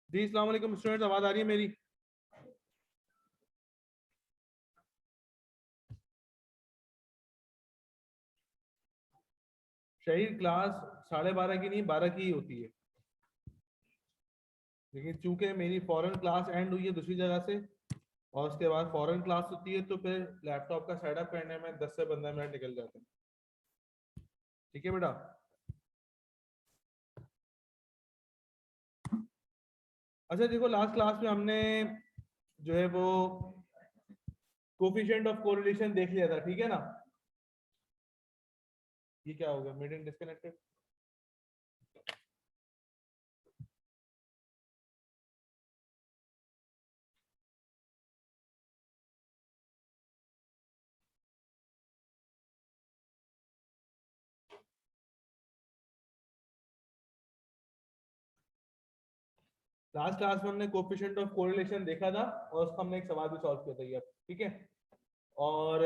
जी अस्सलाम वालेकुम स्टूडेंट्स, आवाज आ रही है मेरी? शहीद क्लास 12:30 की नहीं 12 की ही होती है, लेकिन चूंकि मेरी फॉरेन क्लास एंड हुई है दूसरी जगह से और उसके बाद फॉरेन क्लास होती है तो फिर लैपटॉप का सेटअप करने में 10 से 15 मिनट निकल जाते हैं। ठीक है बेटा। अच्छा देखो, लास्ट क्लास में हमने जो है वो कोफिशिएंट ऑफ कोरिलेशन देख लिया था, ठीक है ना? ये क्या हो गया, मीटिंग डिस्कनेक्टेड? लास्ट क्लास में हमने कोफिशिएंट ऑफ कोरिलेशन देखा था और उसका हमने एक सवाल भी सॉल्व किया था ये, ठीक है। और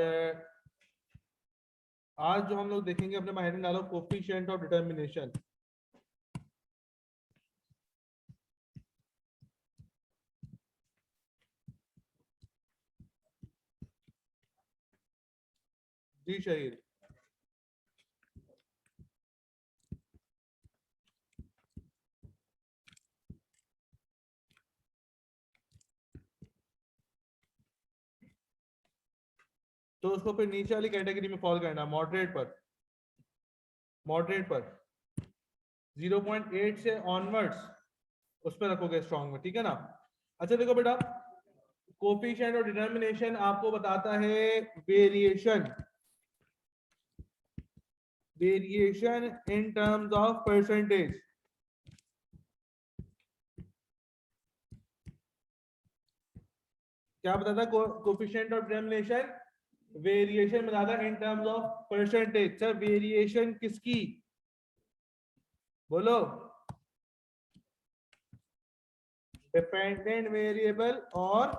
आज जो हम लोग देखेंगे अपने माइंड में डालो, कोफिशिएंट ऑफ डिटर्मिनेशन। जी शहीद। तो उसको फिर नीचे वाली कैटेगरी में फॉल करना, मॉडरेट पर 0.8 से ऑनवर्ड्स उस पर रखोगे स्ट्रॉन्ग में, ठीक है ना? अच्छा देखो बेटा, कोफिशिएंट और डिटर्मिनेशन आपको बताता है variation in terms of percentage. क्या बताता है कोफिशिएंट और डिटर्मिनेशन? वेरिएशन बताता है in terms of percentage. Sir variation किसकी? बोलो। डिपेंडेंट वेरिएबल और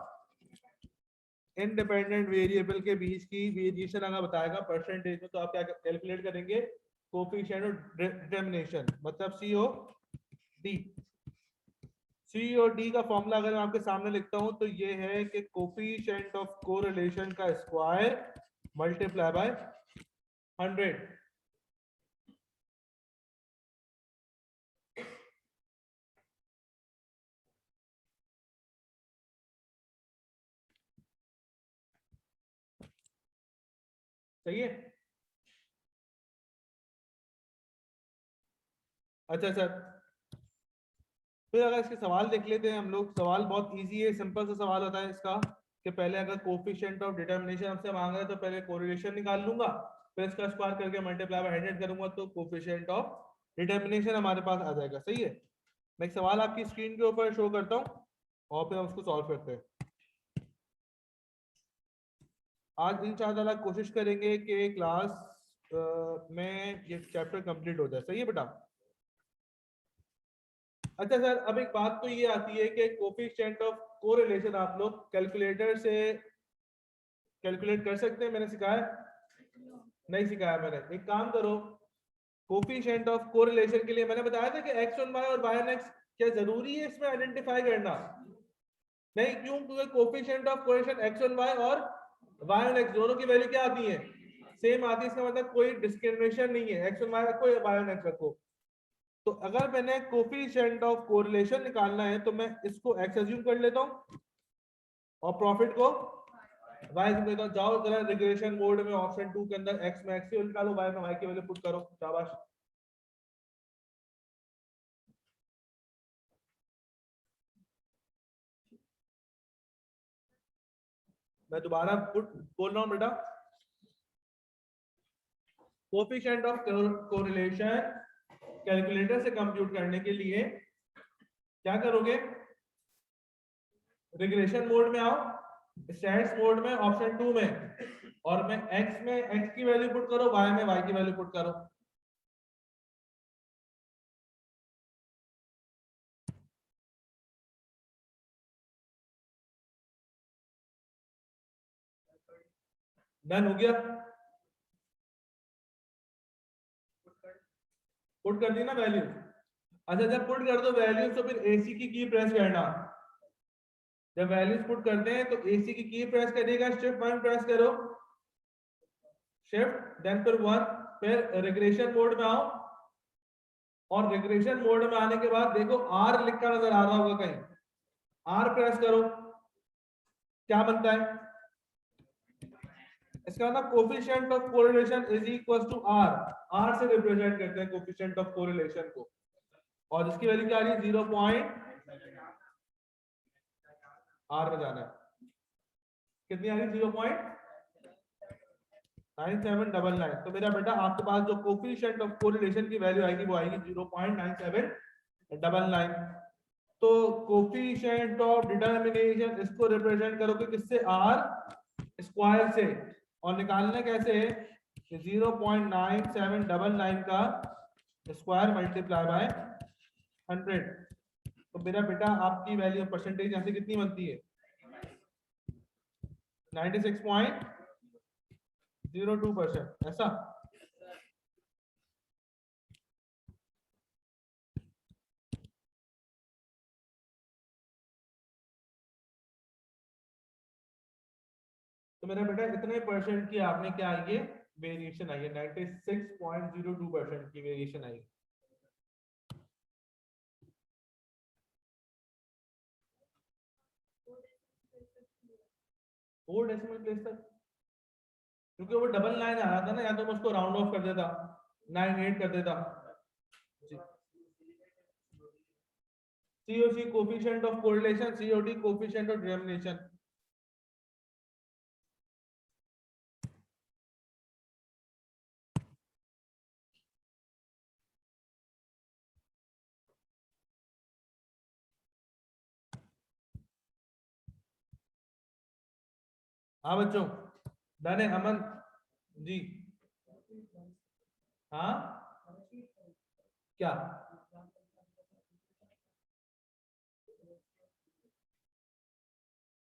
इंडिपेंडेंट वेरिएबल के बीच की वेरिएशन अगर बताएगा परसेंटेज में, तो आप क्या कैलकुलेट करेंगे? कोफिशिएंट और डिटर्मिनेशन, मतलब सी और डी का फॉर्मूला अगर मैं आपके सामने लिखता हूं तो ये है कि कोफिशिएंट ऑफ कोरिलेशन का स्क्वायर मल्टीप्लाई बाय 100। सही है? अच्छा सर, फिर अगर इसके सवाल देख लेते हैं हम लोग। सवाल बहुत इजी है, सिंपल सा सवाल होता है इसका कि पहले अगर कोफिशिएंट ऑफ डिटर्मिनेशन हमसे मांग रहा है तो पहले कोरिलेशन निकाल लूंगा, फिर इसका स्क्वायर करके मल्टीप्लाई बाय 100 करूंगा तो कोफिशिएंट ऑफ डिटर्मिनेशन हमारे पास आ जाएगा। सही है? मैं एक सवाल आपकी स्क्रीन के ऊपर शो करता हूँ और फिर हम उसको सॉल्व करते हैं। आज इंशाअल्लाह कोशिश करेंगे कि क्लास में ये चैप्टर कंप्लीट हो जाए। सही है बेटा? अच्छा सर, अब एक बात तो ये आती है कि कोफिशिएंट ऑफ कोरिलेशन आप लोग कैलकुलेटर से कैलकुलेट कर सकते हैं? मैंने सिखाया? नहीं सिखाया मैंने। एक काम करो, कोफिशिएंट ऑफ कोरिलेशन के लिए मैंने बताया था कि x ऑन y और y ऑन x, क्या जरूरी है इसमें आइडेंटिफाई करना? नहीं, क्यों? क्योंकि coefficient of correlation x on y और y ऑन x दोनों की वैल्यू क्या आती है? सेम आती है। इसका मतलब कोई डिस्क्रिमिनेशन नहीं है, x ऑन y रखो या y ऑन x रखो। तो अगर मैंने कोफिशिएंट ऑफ कोरिलेशन निकालना है तो मैं इसको x अज्यूम कर लेता हूं और प्रॉफिट को y अज्यूम करता हूं। जाओ जरा रिग्रेशन मोड में ऑप्शन 2 के अंदर x में x की वैल्यू निकालो, y में y की वैल्यू पुट करो। शाबाश। मैं दोबारा बोल रहा हूं बेटा, कोफिशिएंट ऑफ कोरिलेशन कैलकुलेटर से कंप्यूट करने के लिए क्या करोगे? रिग्रेशन मोड में आओ, स्टैट्स मोड में ऑप्शन 2 में, और मैं x में x की वैल्यू पुट करो, y में y की वैल्यू पुट करो। डन हो गया? पुट कर दी ना वैल्यू? अच्छा जब पुट कर दो वैल्यूज तो फिर AC की प्रेस करना। जब वैल्यूज पुट करते हैं तो AC की प्रेस करिएगा, शिफ्ट 1 प्रेस करो, शिफ्ट देन फिर 1, फिर रिग्रेशन मोड में आओ, और रिग्रेशन मोड में आने के बाद देखो R लिखा नजर आ रहा होगा कहीं, R प्रेस करो, क्या बनता है इसका मतलब coefficient of correlation is equal to R। R से रिप्रेजेंट करते हैं कोफिशिएंट ऑफ कोरिलेशन को, और इसकी वैल्यू क्या आ रही है 0. R में जाना है, कितनी आ रही 0.9799। तो मेरा बेटा आपके पास जो कोफिशिएंट ऑफ कोरिलेशन की वैल्यू आएगी वो आएगी 0.9799। तो कोफिशिएंट ऑफ डिटरमिनेशन इसको रिप्रेजेंट करोगे किससे, R स्क्वायर से, और निकालना कैसे है 0.9799 का स्क्वायर मल्टीप्लाई बाय 100। तो मेरा बेटा आपकी वैल्यू परसेंटेज यहां से कितनी बनती है 96.02%, ऐसा। तो मेरा बेटा कितने परसेंट की आपने क्या आई है वेरिएशन आई है, 96.02% की वेरिएशन आई। फोर डेसिमल प्लेस तक, क्योंकि वो 99 आ रहा था ना, या तो मैं उसको राउंड ऑफ कर देता 98 कर देता। COC coefficient of correlation, COD coefficient of determination. हाँ बच्चों, डन है अमन जी। हाँ क्या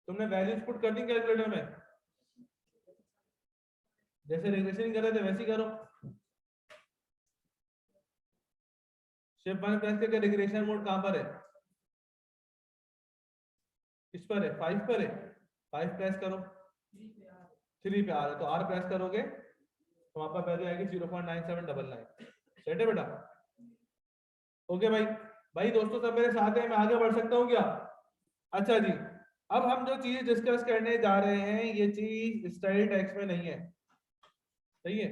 तुमने वैल्यूज पुट कर दी कैलकुलेटर में, जैसे रिग्रेशन कर रहे थे वैसे ही करो, शिफ्ट 1 प्रेस करके रिग्रेशन मोड कहां पर है, किस पर है 5 पर है, 5 प्रेस करो, 3 पे आ रहा है तो R प्रेस करोगे तो वहां पर वैल्यू आएगी 0.9799। सेट है बेटा, ओके भाई। भाई दोस्तों सब मेरे साथ हैं, मैं आगे बढ़ सकता हूँ क्या। अच्छा जी, अब हम जो चीज डिस्कस करने जा रहे हैं ये चीज स्टडी टेक्स्ट में नहीं है, सही है,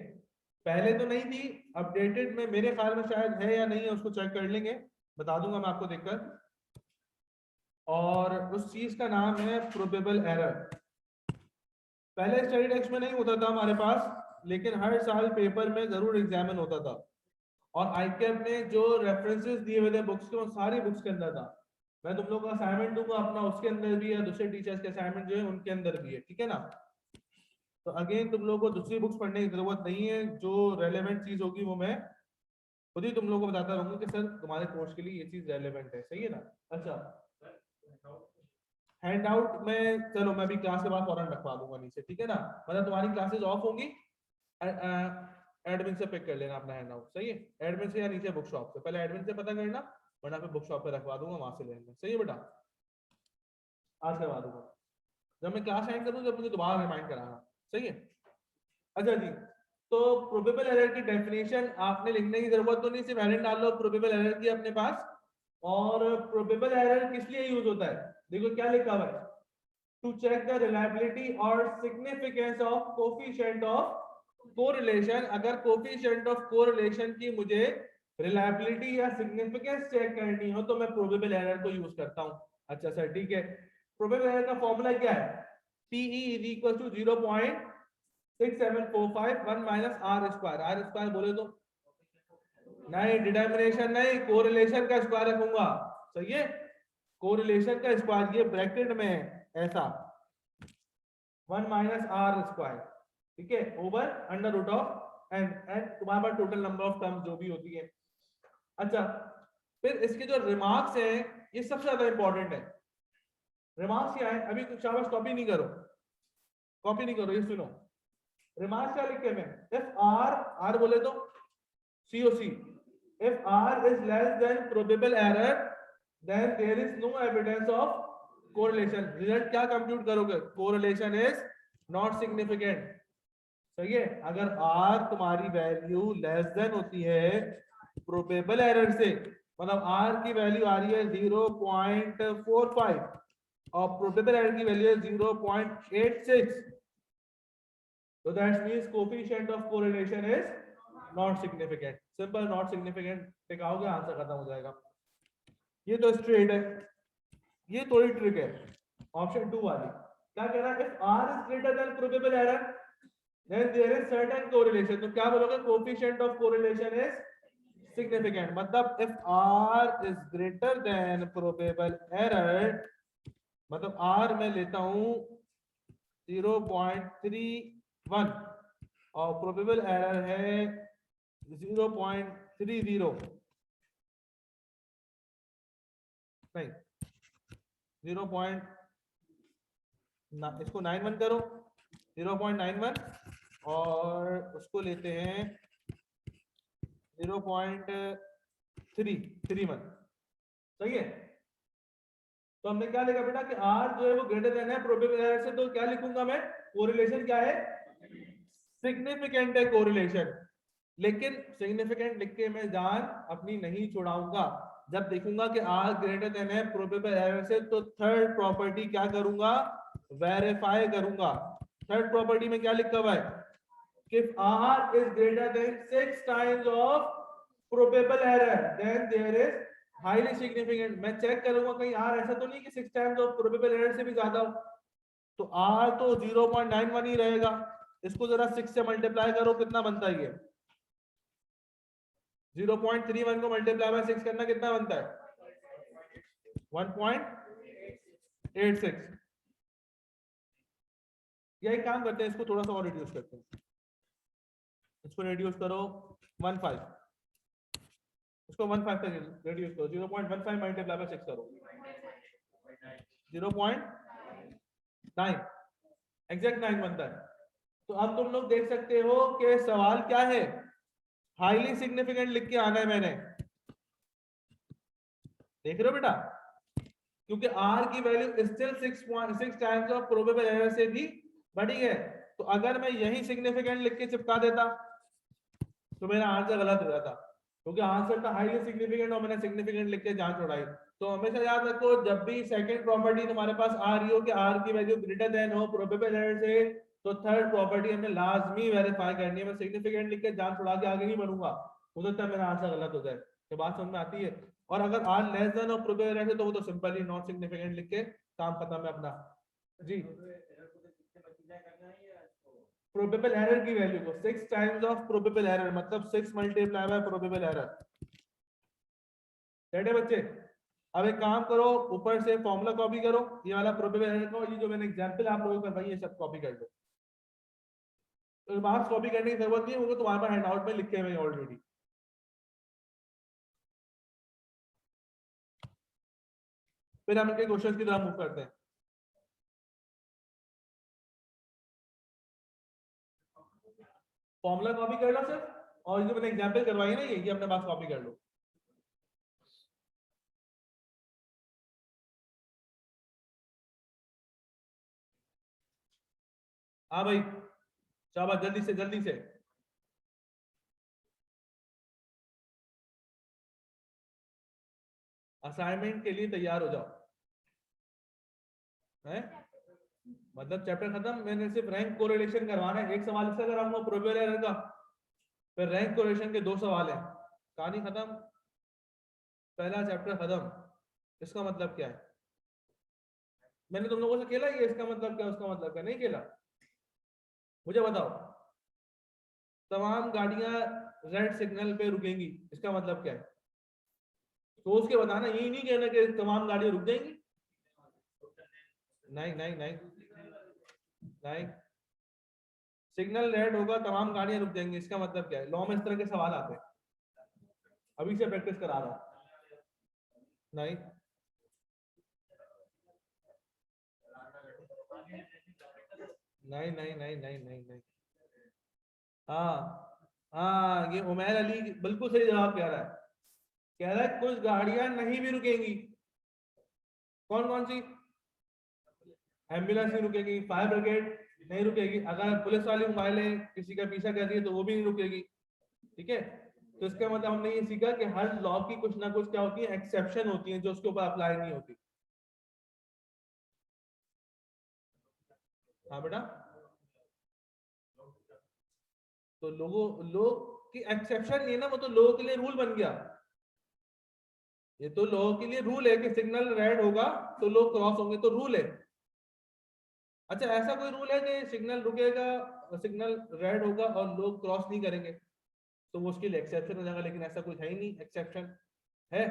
पहले तो नहीं थी, अपडेटेड में मेरे ख्याल में शायद है या नहीं है, उसको चेक कर लेंगे, बता दूंगा मैं आपको देखकर। और उस चीज का नाम है प्रोबेबल एरर। पहले स्टडी टेक्स्ट में नहीं होता था हमारे पास, लेकिन हर साल पेपर में जरूर एग्जामिन होता था, और आईकेएप ने जो रेफरेंसेस दिए हुए थे बुक्स के वो सारी बुक्स के अंदर था। मैं तुम लोगों को असाइनमेंट दूंगा अपना, उसके अंदर भी है, दूसरे टीचर्स के असाइनमेंट जो है उनके अंदर भी है, ठीक है ना। तो अगेन तुम लोगों को दूसरी बुक्स पढ़ने की जरूरत नहीं है, जो रेलेवेंट चीज होगी वो मैं खुद ही तुम लोगों को बताता रहूंगा कि सर तुम्हारे कोर्स के लिए ये चीज रेलेवेंट है, सही है ना। अच्छा हैंड आउट में चलो मैं भी क्लास के बाद फौरन रखवा दूंगा नीचे, ठीक है ना, मतलब तुम्हारी क्लासेस ऑफ होंगी, एडमिन से पिक कर लेना अपना हैंड आउट, सही है, एडमिन से या नीचे बुक शॉप से, पहले एडमिन से पता करना, वरना फिर बुक शॉप पे रखवा दूंगा वहां से ले लेना, सही है बेटा, आज करवा दूंगा जब मैं क्लास एंड करूँ, जब मुझे दोबारा रिमाइंड कराना, सही है। अच्छा जी, तो प्रोबेबल एरर की डेफिनेशन आपने लिखने की जरूरत तो नहीं, सिर्फ एरर डाल लो प्रोबेबल एरर की अपने पास। और प्रोबेबल एरर किस लिए यूज होता है, देखो क्या लिखा हुआ है, टू चेक द रिलायबिलिटी और significance of coefficient of correlation. अगर कोफिशिएंट ऑफ कोरिलेशन की मुझे रिलायबिलिटी या सिग्निफिकेंस चेक करनी हो तो मैं प्रोबेबल एरर को यूज करता हूं। अच्छा सर ठीक है, प्रोबेबल एरर का फॉर्मूला क्या है, PE is equal to 0.6745 1 minus R square, R square बोले तो नहीं, डिटरमिनेशन नहीं, कोरिलेशन का स्क्वायर रखूंगा, सही है, कोरिलेशन का स्क्वायर, ये ब्रैकेट में है ऐसा 1 माइनस R स्क्वायर, ठीक है, over under root of N, and तुम्हारे पास टोटल नंबर ऑफ टर्म्स जो भी होती है। अच्छा फिर इसके जो रिमार्क्स हैं ये सबसे ज्यादा इंपॉर्टेंट है। रिमार्क्स क्या है, अभी कुछ शाबाश कॉपी नहीं करो, कॉपी नहीं करो, ये सुनो रिमार्क्स क्या लिखे में, इफ R, R बोले तो COC, if r is less than probable error then there is no evidence of correlation. Result क्या कंप्यूट करोगे? correlation is not significant. सही है? अगर r तुम्हारी वैल्यू लेस देन होती है प्रोबेबल एरर से, मतलब r की वैल्यू आ रही है 0.45 और प्रोबेबल एरर की वैल्यू है 0.86, so that means coefficient of correlation is not significant. Simple not significant टिकाओगे आंसर खत्म हो जाएगा. ये तो स्ट्रेट है, ये थोड़ी ट्रिक है. ऑप्शन 2 वाली क्या कह रहा है? If r is greater than probable error then there is certain correlation. तो क्या बोलोगे? coefficient of correlation is significant. मतलब if r is greater than probable error, मतलब r मैं लेता हूं 0.31 और प्रोबेबल एरर है 0.30, नहीं 0. इसको 91 करो, 0.91 और उसको लेते हैं 0.331. सही है? तो हमने क्या लिखा बेटा कि r जो है वो ग्रेटर देन है प्रोबेबल एरर से, तो क्या लिखूंगा मैं? कोरिलेशन क्या है? सिग्निफिकेंट है कोरिलेशन. लेकिन सिग्निफिकेंट लिख के मैं जान अपनी नहीं छुड़ाऊंगा. जब देखूंगा कि r ग्रेटर देन है प्रोबेबल एरर से तो थर्ड प्रॉपर्टी क्या करूंगा? वेरीफाई करूंगा. थर्ड प्रॉपर्टी में क्या लिखा हुआ है कि if r is greater than 6 times of probable error then there is highly significant. मैं चेक करूंगा कहीं r ऐसा तो नहीं कि 6 times of probable error से भी ज्यादा हो. तो r तो 0.91 ही रहेगा. इसको जरा 6 से मल्टीप्लाई करो, कितना बनता है? ये 0.31 को मल्टीप्लाई बाय 6 करना कितना बनता है? 1.86. यही काम करते हैं, इसको थोड़ा सा और रिड्यूस करते हैं. इसको रिड्यूस करो 15, इसको 15 तक रिड्यूस करो. 0.15 मल्टीप्लाई बाय 6 करो 0.9, एग्जैक्ट 9 बनता है. तो अब तुम लोग देख सकते हो कि सवाल क्या है? हाईली सिग्निफिकेंट लिख के आना है मैंने. देख रहे हो बेटा? क्योंकि r की value still 6 times of probable error से भी बड़ी है. तो अगर मैं यही सिग्निफिकेंट लिख के चिपका देता तो मेरा आंसर गलत हो जाता, क्योंकि आंसर था हाईली सिग्निफिकेंट और मैंने सिग्निफिकेंट लिख के जान छोड़ाई. तो हमेशा याद रखो, जब भी सेकंड प्रॉपर्टी तुम्हारे पास आ रही हो कि r की वैल्यू ग्रेटर देन हो प्रोबेबल एरर से, तो थर्ड प्रॉपर्टी हमने लाजमी वेरीफाई करनी है. मैं सिग्निफिकेंट लिख के जान छुड़ा के आगे नहीं बढ़ूंगा, हो सकता है मेरा आंसर गलत हो जाए. ये बात समझ में आती है? और अगर r लेस देन और प्रोबेबल एरर से तो वो तो सिंपली नॉट सिग्निफिकेंट लिख के काम खत्म है अपना. जी, प्रोबेबल एरर की वैल्यू को 6 टाइम्स ऑफ प्रोबेबल एरर, मतलब 6 मल्टीप्लाई बाय प्रोबेबल एरर. ठीक है बच्चे? अब एक काम करो, ऊपर से फॉर्मूला कॉपी करो, ये वाला प्रोबेबल एरर का, ये जो मैंने एग्जांपल आप लोगों को करवाई है सब कॉपी कर लो. तो मार्क्स कॉपी करने की जरूरत नहीं है, वो तुम्हारे पास हैंडआउट में लिखे हुए हैं ऑलरेडी. फिर हम इनके क्वेश्चंस की तरफ मूव करते हैं. फॉर्मूला कॉपी कर लो सिर्फ, और ये जो मैंने एग्जांपल करवाई है ना, ये अपने पास कॉपी कर लो. हाँ भाई, शाबाश, जल्दी से जल्दी से. असाइनमेंट के लिए तैयार हो जाओ. है मतलब चैप्टर खत्म, मैंने सिर्फ रैंक कोरिलेशन करवाना है. एक सवाल इसका कराऊंगा प्रोबेबल एरर का, फिर रैंक कोरिलेशन के 2 सवाल हैं, कहानी खत्म, पहला चैप्टर खत्म. इसका मतलब क्या है? मैंने तुम लोगों से खेला ये, इसका मतलब क्या उसका मतलब क्या? नहीं खेला? मुझे बताओ. तमाम गाड़ियां रेड सिग्नल पे रुकेंगी, इसका मतलब क्या है? सोच के बताना, यही नहीं कहना कि तमाम गाड़ियां रुक जाएंगी. नहीं नहीं नहीं नहीं, सिग्नल रेड होगा तमाम गाड़ियां रुक जाएंगी, इसका मतलब क्या है? लॉ में इस तरह के सवाल आते हैं, अभी से प्रैक्टिस करा रहा हूं. नहीं नहीं नहीं नहीं नहीं नहीं नहीं. हाँ हाँ, ये उमैर अली बिल्कुल सही जवाब कह रहा है. कह रहा है कुछ गाड़ियां नहीं भी रुकेंगी। कौन कौन सी? एम्बुलेंस नहीं रुकेगी, फायर ब्रिगेड नहीं रुकेगी, अगर पुलिस वाली मोबाइलें किसी का पीछा कर रही है तो वो भी नहीं रुकेगी। ठीक है, तो इसका मतलब हमने ये सीखा कि हर लॉ की कुछ ना कुछ क्या होती है, एक्सेप्शन होती है जो उसके ऊपर अप्लाई नहीं होती। हाँ बेटा, तो लोग की एक्सेप्शन नहीं है ना, वो तो लोगों के लिए रूल बन गया। ये तो लोगों के लिए रूल है कि सिग्नल रेड होगा तो लोग क्रॉस होंगे, तो रूल है। अच्छा, ऐसा कोई रूल है कि सिग्नल रुकेगा, सिग्नल रेड होगा और लोग क्रॉस नहीं करेंगे, तो वो उसके लिए एक्सेप्शन हो जाएगा, लेकिन ऐसा कुछ है ही नहीं। एक्सेप्शन है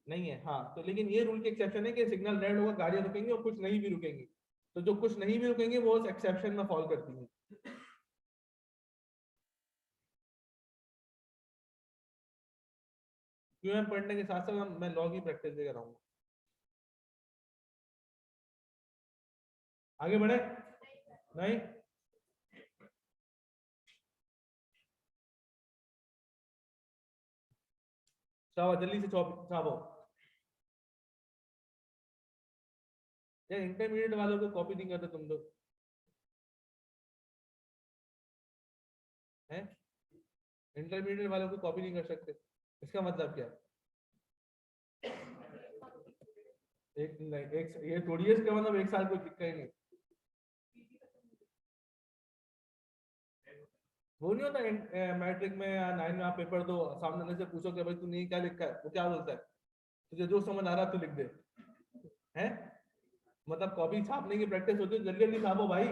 नहीं है, हाँ, तो लेकिन ये रूल की एक्सेप्शन है कि सिग्नल रेड होगा गाड़ियां रुकेंगी और कुछ नहीं भी रुकेंगी, तो जो कुछ नहीं भी रुकेंगे वो उस एक्सेप्शन में फॉल करती है। क्यों? मैं पढ़ने के साथ साथ मैं लॉ की प्रैक्टिस भी कराऊंगा। आगे बढ़े? नहीं, चाहो जल्दी से चाहो। यार इंटरमीडिएट वालों को कॉपी नहीं करते तुम लोग हैं? इंटरमीडिएट वालों को कॉपी नहीं कर सकते, इसका मतलब क्या है? एक नहीं, एक ये थोड़ी है इसका मतलब एक साल कोई दिक्कत ही नहीं। वो नहीं होता मैट्रिक में या 9 में आप पेपर दो, सामने वाले से पूछो कि भाई तूने ये क्या लिखा है, वो क्या बोलता है? तुझे जो समझ आ रहा है तू लिख दे। हैं? मतलब कॉपी छापने की प्रैक्टिस होती है, जल्दी जल्दी छापो भाई।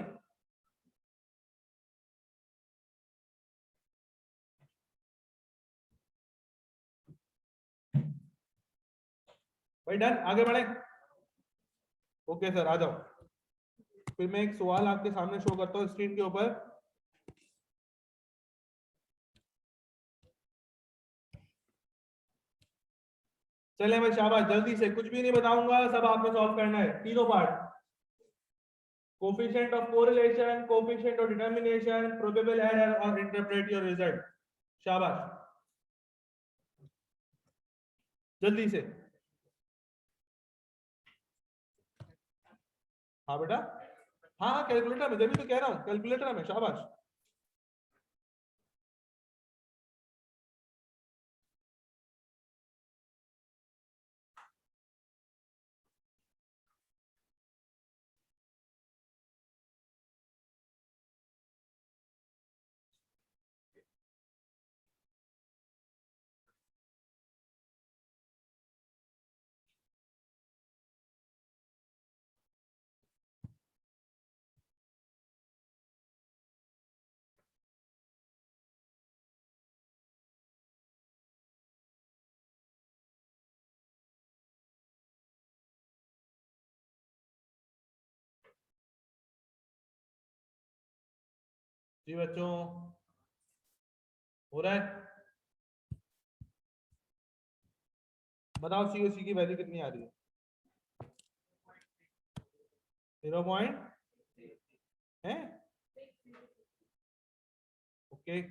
भाई डन, आगे बढ़े। ओके सर, आ जाओ। फिर मैं एक सवाल आपके सामने शो करता हूँ स्क्रीन के ऊपर। चले भाई, शाबाश, जल्दी से, कुछ भी नहीं बताऊंगा, सब आपने सॉल्व करना है, तीनों part. Coefficient of correlation, coefficient of determination, probable error और इंटरप्रेट योर रिजल्ट। शाबाश, जल्दी से। हाँ बेटा, हाँ हाँ, कैलकुलेटर में, जब भी तो कह रहा हूँ कैलकुलेटर में, शाबाश। जी बच्चों, हो रहा है? बताओ सी ओ सी की वैल्यू कितनी आ रही है? 0 है। ओके,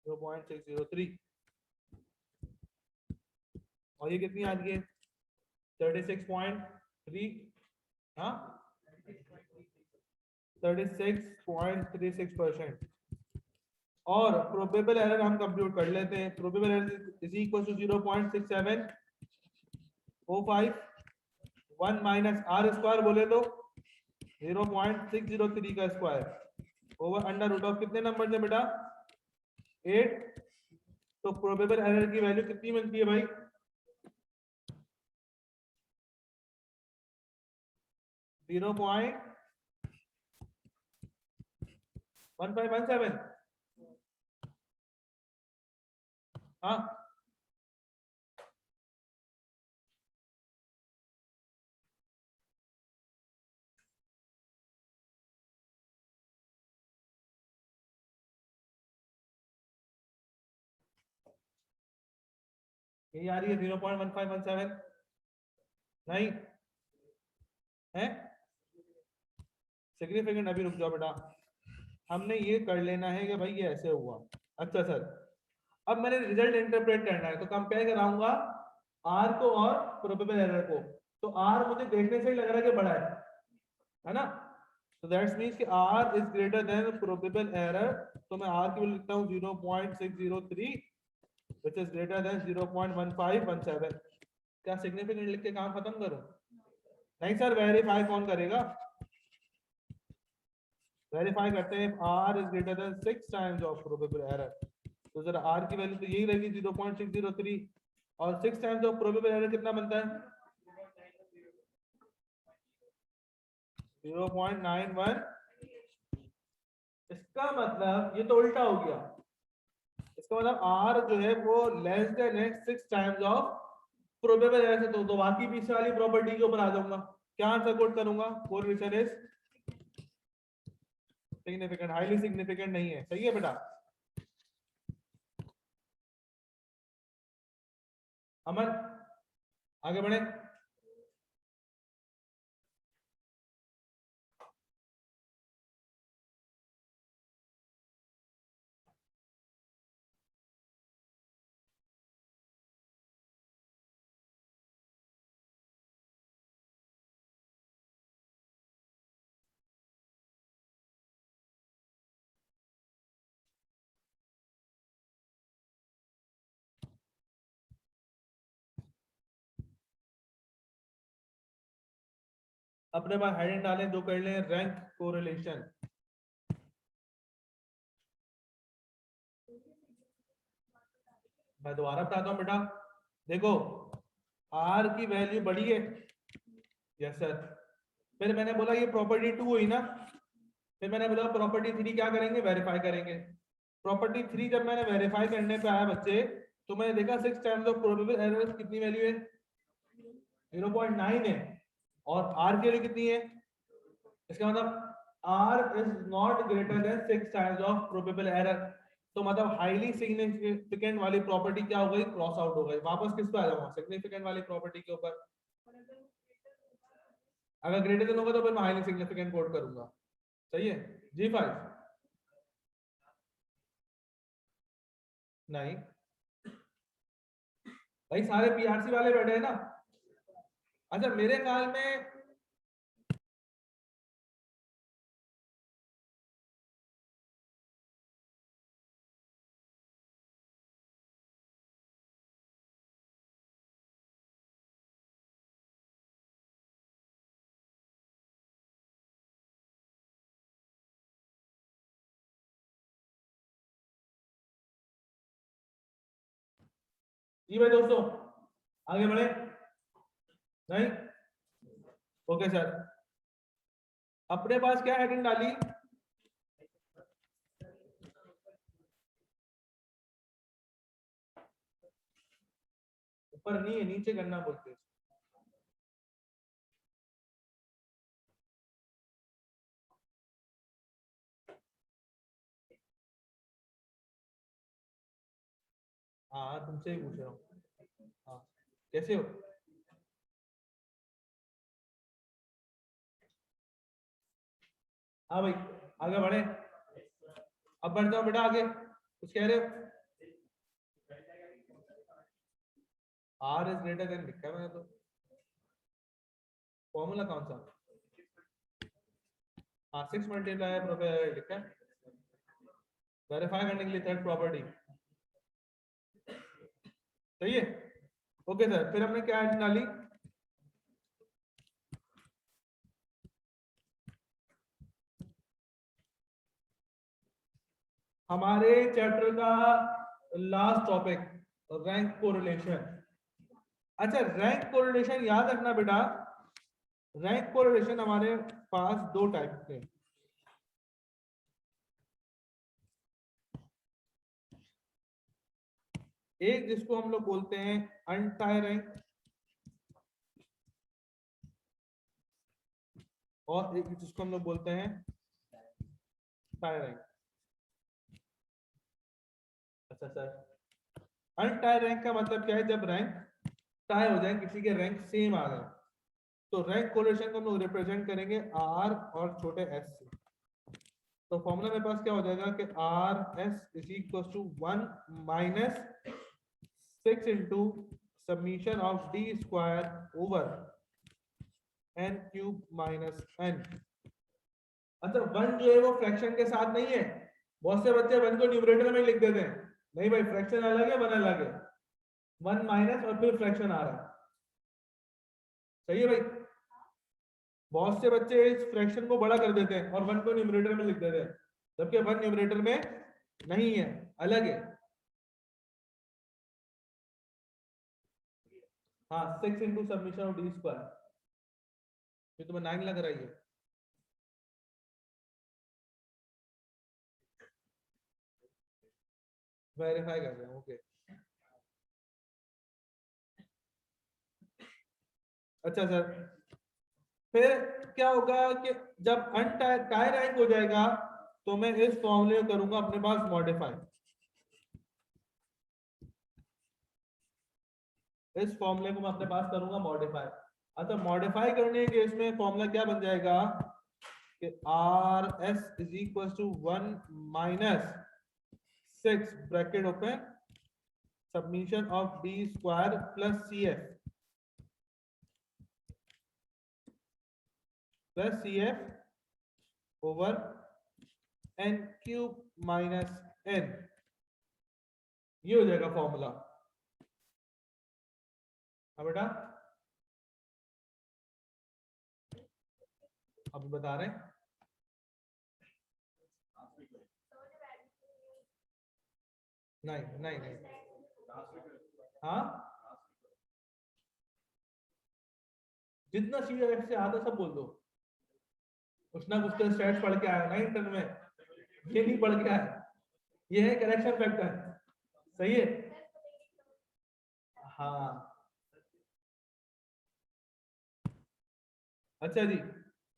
0.603। और ये कितनी आ रही है? 36.3। हाँ, 36.36%। और प्रोबेबल एरर हम कंप्यूट कर लेते हैं। Probable error is equal to 0.6705 1 minus R square बोले तो 0.603 का square over under root of कितने नंबर है बेटा? 8। तो प्रोबेबल एरर की वैल्यू कितनी बनती है भाई? 0.1517। हाँ, यही आ रही है 0.1517। नहीं है सिग्निफिकेंट? अभी रुक जाओ बेटा, हमने ये कर लेना है कि भाई ये ऐसे हुआ। अच्छा सर, अब मैंने रिजल्ट इंटरप्रेट करना है, तो कंपेयर कराऊंगा आर को और प्रोबेबल एरर को। तो आर मुझे देखने से ही लग रहा है कि बड़ा है ना। तो दैट्स मींस कि R is greater than probable error. तो मैं आर की वैल्यू लिखता हूं 0.603 व्हिच इज ग्रेटर देन 0.1517। क्या सिग्निफिकेंट लिख के काम खत्म करूं? नहीं सर, वेरीफाई कौन करेगा? वेरीफाई करते हैं R is greater than 6 times of probable error. तो जरा आर की वैल्यू तो यही रहेगी 0.603 और 6 टाइम्स ऑफ प्रोबेबल एरर कितना बनता है? 0.91। इसका मतलब ये तो उल्टा हो गया। इसका मतलब आर जो है वो लेस देन है 6 टाइम्स ऑफ प्रोबेबल एरर से। तो बाकी पीछे वाली प्रॉपर्टी के ऊपर आ जाऊंगा। क्या आंसर कोट करूंगा? Correlation is significant, highly significant नहीं है। सही है बेटा? अमन आगे बढ़े। अपने पास हेडिंग डालें, जो कर लें रैंक कोरिलेशन। मैं दोबारा बताता हूं बेटा। देखो आर की वैल्यू बड़ी है, यस सर। फिर मैंने बोला ये प्रॉपर्टी 2 हुई ना। फिर मैंने बोला प्रॉपर्टी 3 क्या करेंगे? वेरीफाई करेंगे। प्रॉपर्टी 3 जब मैंने वेरीफाई करने पे आया बच्चे, तो मैंने देखा 6 टाइम्स ऑफ प्रोबेबल एरर कितनी वैल्यू है? 0.9 है। और आर की वैल्यू कितनी है? इसका मतलब r is not greater than 6 times of probable error. तो मतलब हाईली सिग्निफिकेंट वाली प्रॉपर्टी क्या हो गई? क्रॉस आउट हो गई। वापस किस पे आ जाऊंगा? सिग्निफिकेंट वाली प्रॉपर्टी के ऊपर। अगर ग्रेटर देन होगा तो फिर मैं हाईली सिग्निफिकेंट कोड करूंगा। सही है G5? नहीं भाई, सारे पीआरसी वाले बैठे हैं ना। अच्छा मेरे ख्याल में जी भाई दोस्तों आगे बढ़े। नहीं ओके सर। अपने पास क्या हेडिंग डाली? ऊपर नहीं है, नीचे करना बोलते। हाँ तुमसे ही पूछ रहा हूँ। हाँ कैसे हो? हाँ भाई आगे बढ़े। अब बढ़ जाओ बेटा आगे, कुछ कह रहे हो? आर इज ग्रेटर देन लिखा है मैंने तो। फॉर्मूला कौन सा? हाँ 6 मल्टीप्लाई प्रोबेबिलिटी लिखा है। वेरीफाई करने के लिए थर्ड प्रॉपर्टी। सही है ओके सर। फिर हमने क्या डाली? हमारे चैप्टर का लास्ट टॉपिक रैंक कोरिलेशन। अच्छा रैंक कोरिलेशन याद रखना बेटा। रैंक कोरिलेशन हमारे पास दो टाइप के। एक जिसको हम लोग बोलते हैं अनटाई रैंक, और एक जिसको हम लोग बोलते हैं टाई रैंक। अच्छा सर, अनटाई रैंक का मतलब क्या है? जब रैंक टाई हो जाए, किसी के रैंक सेम आ जाए, तो रैंक कोरिलेशन को हम लोग रिप्रेजेंट करेंगे आर और छोटे एस से। तो फॉर्मूला मेरे पास क्या हो जाएगा कि R S is equal to 1 minus 6 into submission of D square over N cube minus N. अच्छा, वन जो है वो फ्रैक्शन के साथ नहीं है। बहुत से बच्चे वन को न्यूमरेटर में लिख देते हैं। नहीं भाई, फ्रैक्शन अलग है, वन अलग है। वन माइनस और फिर फ्रैक्शन आ रहा है। सही है भाई। बहुत से बच्चे इस फ्रैक्शन को बड़ा कर देते हैं और वन को न्यूमरेटर में लिख देते हैं, जबकि वन न्यूमरेटर में नहीं है, अलग है। हाँ, 6 into submission of D square. ये तुम्हें 9 लग रही है। वेरीफाई कर रहे हैं, ओके। अच्छा सर, फिर क्या होगा कि जब टाई रैंक हो जाएगा तो मैं इस फॉर्मूले को करूंगा अपने पास मॉडिफाई। इस फॉर्मूले को मैं अपने पास करूंगा मॉडिफाई। अच्छा, मॉडिफाई करने के इसमें फॉर्मूला क्या बन जाएगा कि R S is equal to 1 minus 6 bracket open submission of D square plus C F over N cube minus N. ये हो जाएगा फॉर्मूला। हाँ बेटा, अभी बता रहे हैं। नहीं नहीं नहीं, हाँ, जितना सी एफ से आता सब बोल दो। कुछ ना कुछ तो स्टैट्स पढ़ के आया ना इंटर में, ये नहीं पढ़ के आया। ये है करेक्शन फैक्टर। सही है। हाँ, अच्छा जी।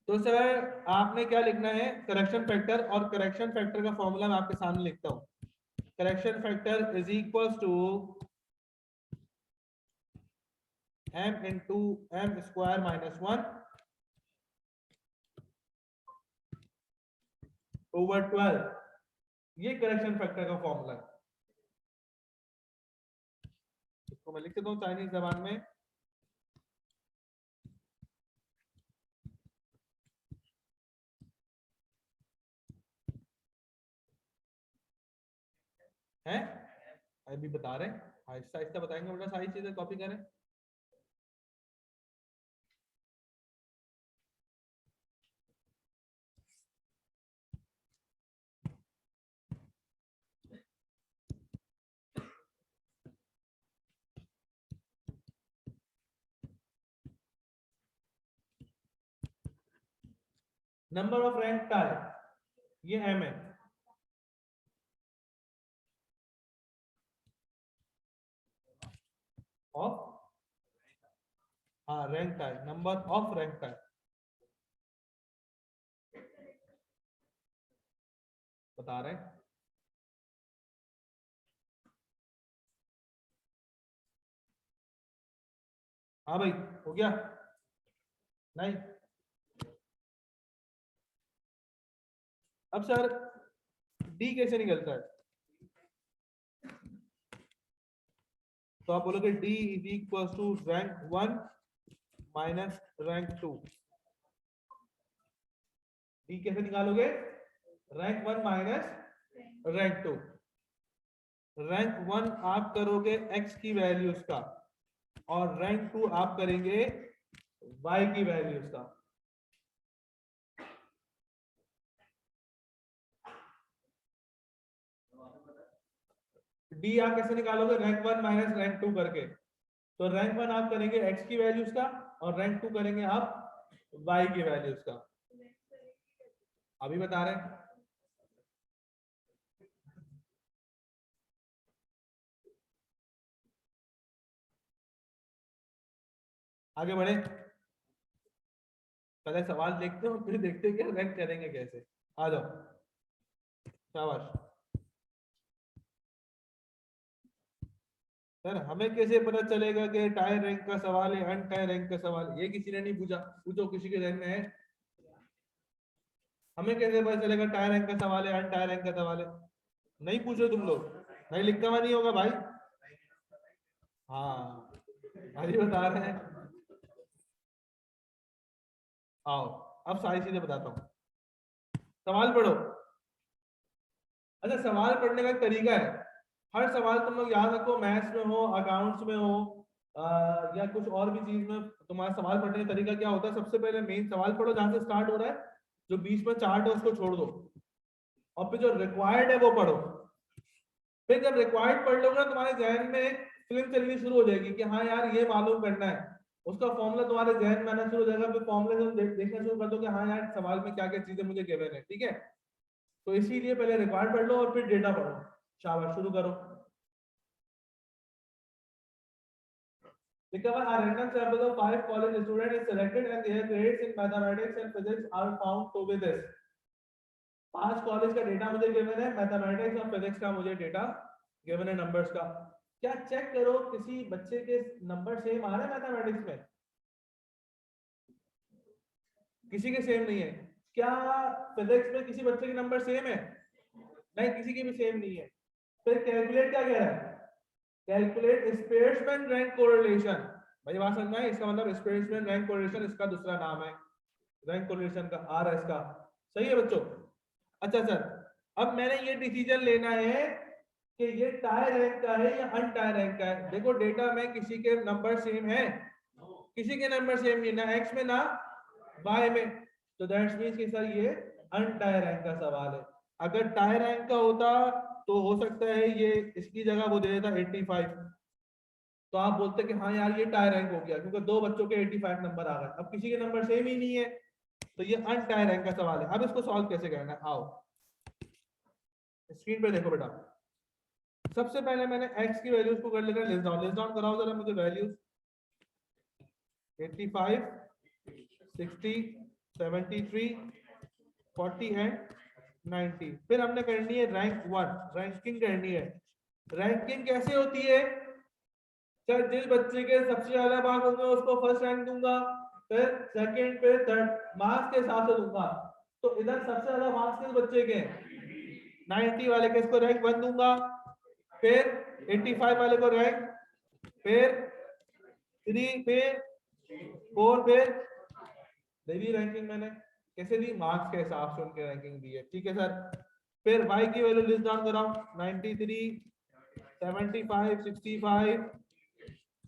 तो सर आपने क्या लिखना है, करेक्शन फैक्टर, और करेक्शन फैक्टर का फॉर्मूला मैं आपके सामने लिखता हूँ। Correction factor is equals to m into M square minus 1 over 12। ये करेक्शन फैक्टर का फॉर्मूला है। इसको मैं लिख देता हूँ चाइनीज जबान में। है, अभी बता रहे हैं, आहिस्ता आहिस्ता बताएंगे बेटा, सारी चीजें कॉपी करें। नंबर ऑफ रैंक टाई, ये m है। ऑफ, हाँ, rank tie, number of rank tie बता रहे हैं। हाँ भाई, हो गया? नहीं, अब सर डी कैसे निकलता है? तो आप बोलोगे D is equal to rank 1 minus rank 2। D कैसे निकालोगे? Rank 1 minus rank 2। रैंक 1 आप करोगे x की वैल्यूज का, और रैंक 2 आप करेंगे y की वैल्यूज का। डी आप कैसे निकालोगे? रैंक 1 माइनस रैंक 2 करके। तो रैंक 1 आप करेंगे x की वैल्यूज का, और रैंक 2 करेंगे आप y की वैल्यूज का। अभी बता रहे हैं। आगे बढ़े, पहले सवाल देखते हैं और फिर देखते हैं कि रैंक करेंगे कैसे। आ जाओ, शाबाश। सर हमें कैसे पता चलेगा कि टाई रैंक का सवाल है, अन टाई रैंक का सवाल है? ये किसी ने नहीं पूछा, पूछो किसी के ध्यान में है? हमें कैसे पता चलेगा टायर रैंक का सवाल है अन टायर रैंक का सवाल है? नहीं पूछो तुम लोग, नहीं लिखा हुआ नहीं होगा भाई। हाँ अभी बता रहे हैं। आओ अब सारी चीजें बताता हूँ, सवाल पढ़ो। अच्छा सवाल पढ़ने का एक तरीका है, हर सवाल तुम लोग याद रखो, मैथ्स में हो, अकाउंट्स में हो, या कुछ और भी चीज में तुम्हारा सवाल पढ़ने का तरीका क्या होता है, सबसे पहले मेन सवाल पढ़ो जहां से स्टार्ट हो रहा है, जो बीच में चार्ट है उसको छोड़ दो, और फिर जो रिक्वायर्ड है वो पढ़ो। फिर जब रिक्वायर्ड पढ़ लोगे ना, तुम्हारे जहन में एक फिल्म चलनी शुरू हो जाएगी कि हाँ यार ये मालूम करना है, उसका फॉर्मूला तुम्हारे जहन में आना शुरू हो जाएगा, फिर फॉर्मूले से देखना शुरू कर दो कि हाँ यार सवाल में क्या क्या चीजें मुझे गिवन है, ठीक है। तो इसीलिए पहले रिक्वायर्ड पढ़ लो और फिर डेटा पढ़ो। शाबाश शुरू करो। Because a random sample of 5 college students is selected and their grades in mathematics and physics are found to be this. 5 college का डेटा मुझे गिवन है, मैथमेटिक्स और फिजिक्स का मुझे डेटा गिवन है नंबर्स का। क्या चेक करो किसी बच्चे के नंबर सेम आ रहे हैं मैथमेटिक्स में? किसी के सेम नहीं है। क्या फिजिक्स में किसी बच्चे के नंबर सेम है? नहीं, किसी के भी सेम नहीं है। फिर कैलकुलेट क्या कह रहा है? Calculate spaceman rank correlation. भाई बात समझ में आई? इसका मतलब स्पेसमैन रैंक कोरिलेशन इसका दूसरा नाम है, रैंक कोरिलेशन का आरएस का। सही है बच्चों? अच्छा सर, अब मैंने ये डिसीजन लेना है कि ये टाई रैंक का है या अन टाई रैंक का है। देखो डेटा में किसी के नंबर सेम है, किसी के नंबर सेम नहीं, ना एक्स में ना वाई में, तो दैट्स मींस कि सर ये अन टाई रैंक का सवाल है। अगर टाई रैंक का होता तो हो सकता है ये इसकी जगह वो दे देता 85, तो आप बोलते कि हाँ यार ये टाई रैंक हो गया क्योंकि दो बच्चों के 85 नंबर आ गए। अब किसी के नंबर सेम ही नहीं है, तो ये अन टाई रैंक का सवाल है। अब इसको सॉल्व कैसे करना है, आओ स्क्रीन पे देखो बेटा। सबसे पहले मैंने x की वैल्यूज को कर लेना लिस्ट डाउन। लिस्ट डाउन कराओ जरा मुझे वैल्यूज। 85, 60, 73, 40 एंड 90। फिर हमने करनी है रैंक 1, रैंकिंग करनी है। रैंकिंग कैसे होती है? सर जिस बच्चे के सबसे ज्यादा मार्क्स होंगे उसको फर्स्ट रैंक दूंगा, फिर सेकंड पे थर्ड मार्क्स के हिसाब से दूंगा। तो इधर सबसे ज्यादा मार्क्स किस बच्चे के हैं? 90 वाले के, इसको रैंक 1 दूंगा, फिर 85 वाले को रैंक, फिर 3, फिर 4, फिर दी रैंकिंग मैंने कैसे दी? मार्क्स के हिसाब से उनके रैंकिंग दी है, ठीक है सर। फिर y की वैल्यू लिस्ट डाउन कराओ। 93, 75, 65,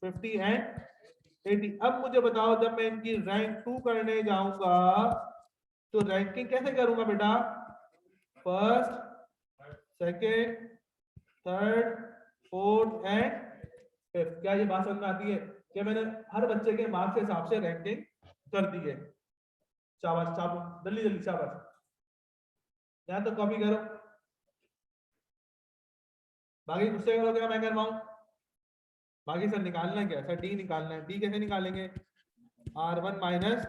50 एंड 80। अब मुझे बताओ जब मैं इनकी रैंक 2 करने जाऊंगा तो रैंकिंग कैसे करूंगा बेटा? First, second, third, fourth and fifth. क्या ये बात समझ में आती है कि मैंने हर बच्चे के मार्क्स के हिसाब से रैंकिंग कर दी है? शाबाश शाबाश, जल्दी जल्दी शाबाश। यहाँ तो कॉपी करो, बाकी गुस्से करो क्या मैं करवाऊं? बाकी सर निकालना है क्या? सर डी निकालना है। डी कैसे निकालेंगे? R1 माइनस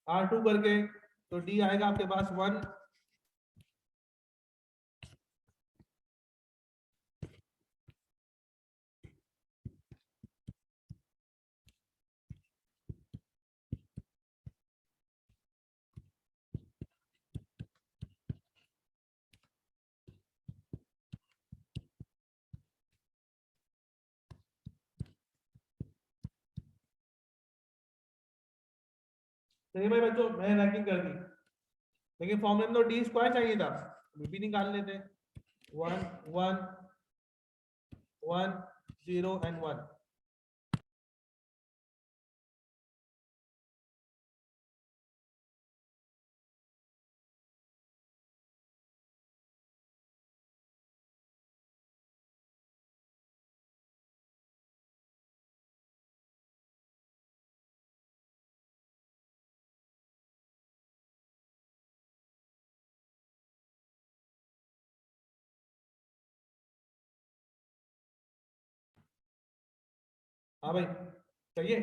R2 करके, तो डी आएगा आपके पास 1। सही भाई बच्चों, मैंने रैंकिंग कर दी, लेकिन फॉर्मूले में तो डी स्क्वायर चाहिए था, भी निकाल लेते। 1 1 1 0 एंड 1। हाँ भाई चाहिए,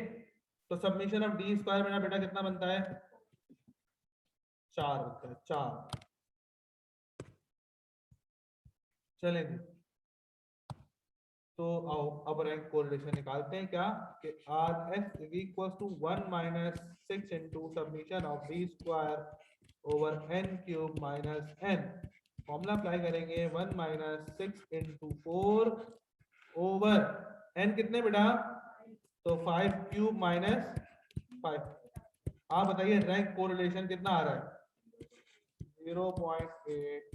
तो सबमिशन ऑफ डी स्क्वायर मेरा बेटा कितना बनता है? 4 बनता है, 4। चलेंगे, तो आओ अब रैंक कोरिलेशन निकालते हैं। क्या कि RS is equal to 1 minus 6 into submission of D square over n cube minus n। Formula apply करेंगे 1 माइनस 6 इंटू 4 ओवर n कितने बेटा, तो 5 क्यूब माइनस 5। आप बताइए रैंक कोरिलेशन कितना आ रहा है, 0.8।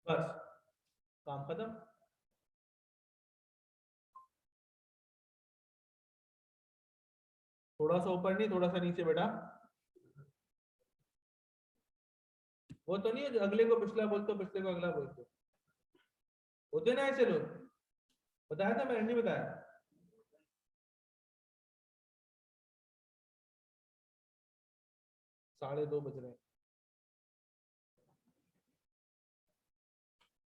बस काम खत्म। थोड़ा सा ऊपर नहीं, थोड़ा सा नीचे बेटा। वो तो नहीं है जो अगले को पिछला बोलते हो, पिछले को अगला बोलते हो, होते ना ऐसे लोग। बताया था मैंने, नहीं बताया? 2:30 बज रहे हैं।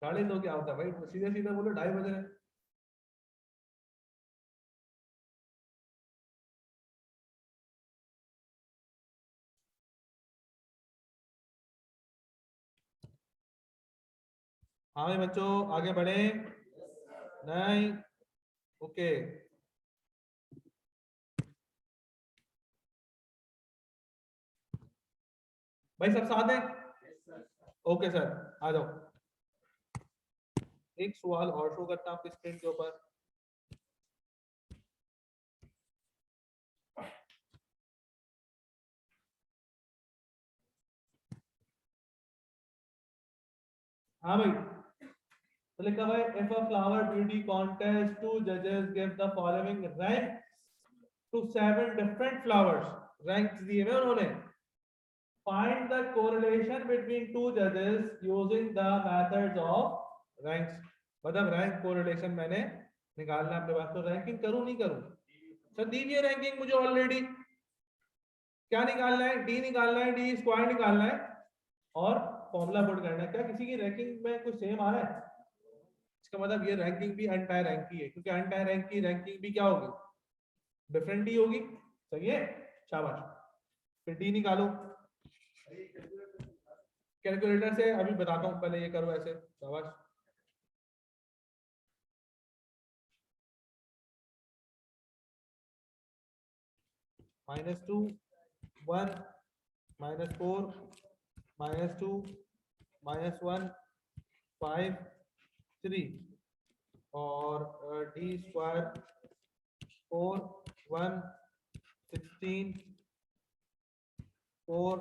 2:30 क्या होता है भाई, सीधे सीधे बोलो 2:30 बज रहे हैं। हाँ भाई बच्चों आगे बढ़े। नहीं, ओके। भाई सब साथ हैं? ओके सर, आ जाओ। एक सवाल और शो करता हूँ आपकी स्क्रीन के ऊपर। हाँ भाई, तो लिखा हुआ है if a flower beauty contest two जजेस give the following rank to 7 different flowers. Ranks दिए हुए उन्होंने। Find the correlation between two जजेस using the methods of ranks. मतलब रैंक कोरिलेशन मैंने निकालना है अपने पास, तो रैंकिंग करूं नहीं करूं? सर दीजिए रैंकिंग मुझे ऑलरेडी। क्या निकालना है, डी निकालना है, डी स्क्वायर निकालना है और फॉर्मूला पुट करना है। क्या किसी की रैंकिंग में कुछ सेम आ रहा है? इसका मतलब ये रैंकिंग भी अनटायर रैंक की है, क्योंकि अनटायर रैंक की रैंकिंग भी क्या होगी, डिफरेंट ही होगी। सही है, शाबाश। फिर डी निकालो कैलकुलेटर से, अभी बताता हूँ, पहले ये करो ऐसे, शाबाश। -2 1 -4 -2 -1 5 3 और डी स्क्वायर 4 1 16 4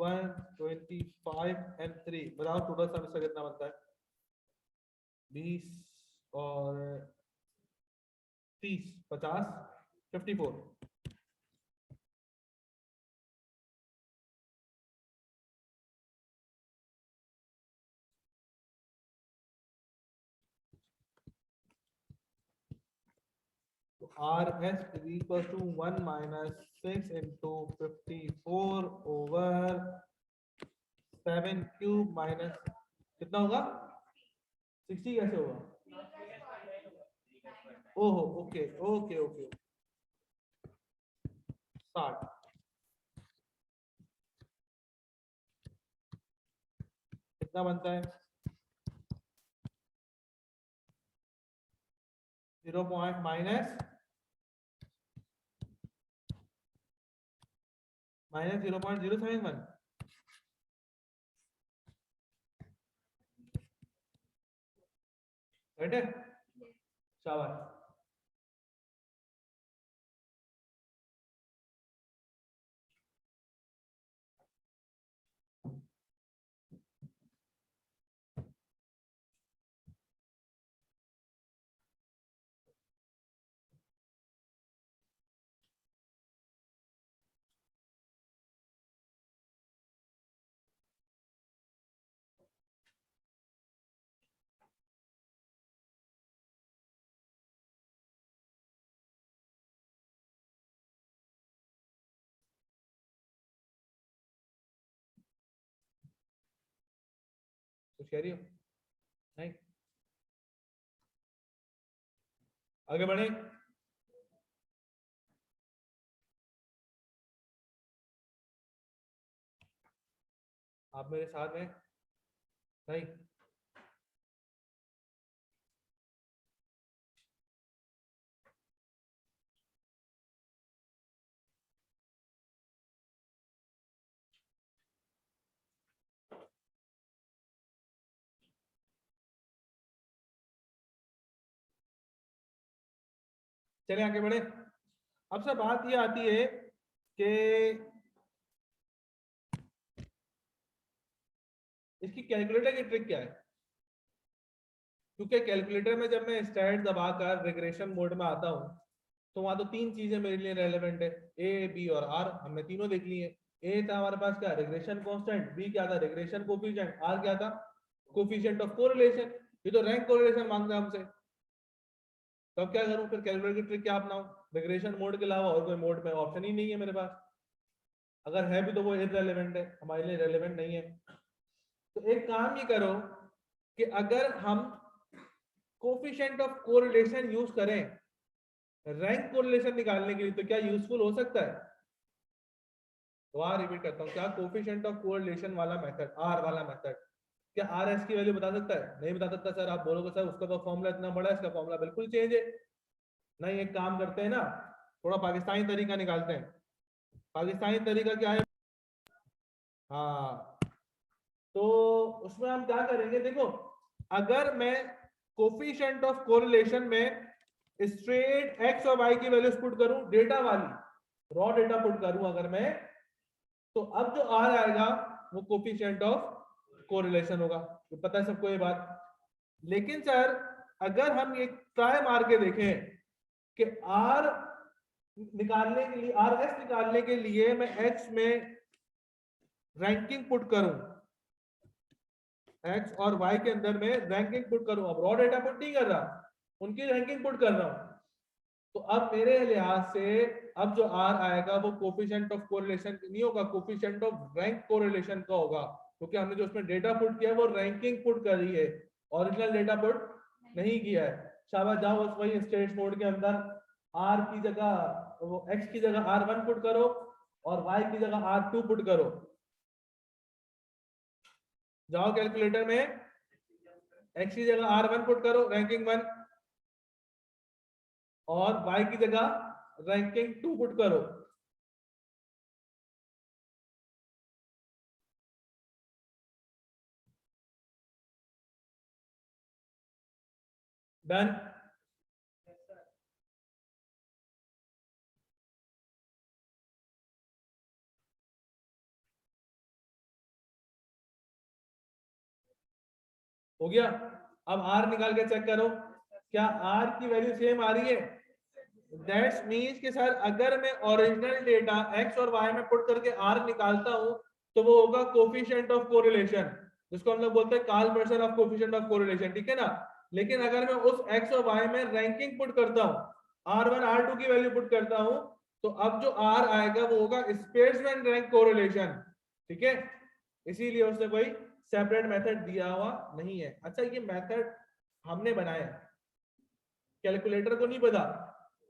1 25 एंड 3। बताओ टोटल सम इसका कितना बनता है? 20 और 30 50 54। R S is equal to 1 minus 6 into 54 over 7 cube minus कितना होगा, 60 कैसे होगा? ओहो ओके ओके ओके, 60 कितना बनता है? 0 पॉइंट माइनस 0.071। राइट है, शाबाश। कुछ कह रही हो? नहीं, आगे बढ़े। आप मेरे साथ हैं? नहीं, चले आगे बढ़े। अब से बात ये आती है कि इसकी कैलकुलेटर की ट्रिक क्या है, क्योंकि कैलकुलेटर में जब मैं स्टैट दबाकर रिग्रेशन मोड में आता हूँ तो वहां तो तीन चीजें मेरे लिए रेलेवेंट है, ए बी और आर, हमने तीनों देख ली है। ए था हमारे पास क्या, रिग्रेशन कांस्टेंट, बी क्या था, रिग्रेशन कोफिशिएंट, आर क्या था, कोफिशिएंट ऑफ कोरिलेशन। ये तो रैंक कोरिलेशन मांग रहा है हमसे, तो अब क्या करूं, फिर कैलकुलेटर की ट्रिक क्या अपनाऊं, रिग्रेशन मोड के अलावा और कोई मोड में ऑप्शन ही नहीं है मेरे पास, अगर है भी तो वो इररिलेवेंट है, हमारे लिए रेलेवेंट नहीं है। तो एक काम ये करो कि अगर हम कोफिशिएंट ऑफ कोरिलेशन यूज करें रैंक कोरिलेशन निकालने के लिए, तो क्या यूजफुल हो सकता है। दोबारा रिपीट करता हूँ, क्या कोफिशिएंट ऑफ कोरिलेशन वाला मेथड, आर वाला मेथड, क्या आर एस की वैल्यू बता सकता है, नहीं बता सकता सर। आप बोलोगे सर उसका तो फॉर्मूला इतना बड़ा है, इसका फॉर्मूला बिल्कुल चेंज है। नहीं, एक काम करते हैं ना, थोड़ा पाकिस्तानी तरीका निकालते हैं। पाकिस्तानी तरीका क्या है, हाँ, तो उसमें हम क्या करेंगे, देखो अगर मैं कोफिशिएंट ऑफ कोरिलेशन में स्ट्रेट एक्स और वाई की वैल्यूज पुट करूं, डेटा वाली रॉ डेटा पुट करूं अगर मैं, तो अब जो आर आएगा वो कोफिशिएंट ऑफ कोरिलेशन होगा, तो पता है सबको ये बात। लेकिन सर अगर हम ये ट्राई मार के देखें कि आर निकालने के लिए, आर एस निकालने के लिए मैं एक्स में रैंकिंग पुट करूं, एक्स और वाई के अंदर में रैंकिंग पुट करूं, अब रॉ डेटा पुट नहीं कर रहा, उनकी रैंकिंग पुट कर रहा हूं, तो अब मेरे लिहाज से अब जो आर आएगा वो कोफिशिएंट ऑफ कोरिलेशन नहीं होगा, कोफिशिएंट ऑफ रैंक कोरिलेशन का होगा, क्योंकि हमने जो उसमें डेटा पुट किया है वो रैंकिंग पुट करी है, ओरिजिनल डेटा पुट नहीं किया है। शाबाश, जाओ उस वही स्टेट मोड के अंदर आर की जगह, वो एक्स की जगह R1 पुट करो और वाई की जगह R2 पुट करो। जाओ कैलकुलेटर में एक्स की जगह R1 पुट करो, रैंकिंग 1, और y की जगह रैंकिंग 2 पुट करो। डन। हो गया। अब r निकाल के चेक करो, क्या r की वैल्यू सेम आ रही है। दैट्स मींस कि सर अगर मैं ओरिजिनल डेटा x और y में पुट करके r निकालता हूं तो वो होगा कोफिशिएंट ऑफ कोरिलेशन, जिसको हम लोग बोलते हैं Karl Pearson of coefficient of correlation, ठीक है ना। लेकिन अगर मैं उस x और y में रैंकिंग पुट करता हूं, r1 r2 की वैल्यू पुट करता हूं, तो अब जो r आएगा वो होगा स्पेसमैन रैंक कोरिलेशन, ठीक है। इसीलिए उसने कोई सेपरेट मेथड दिया हुआ नहीं है। अच्छा, ये मेथड हमने बनाया, कैलकुलेटर को नहीं पता,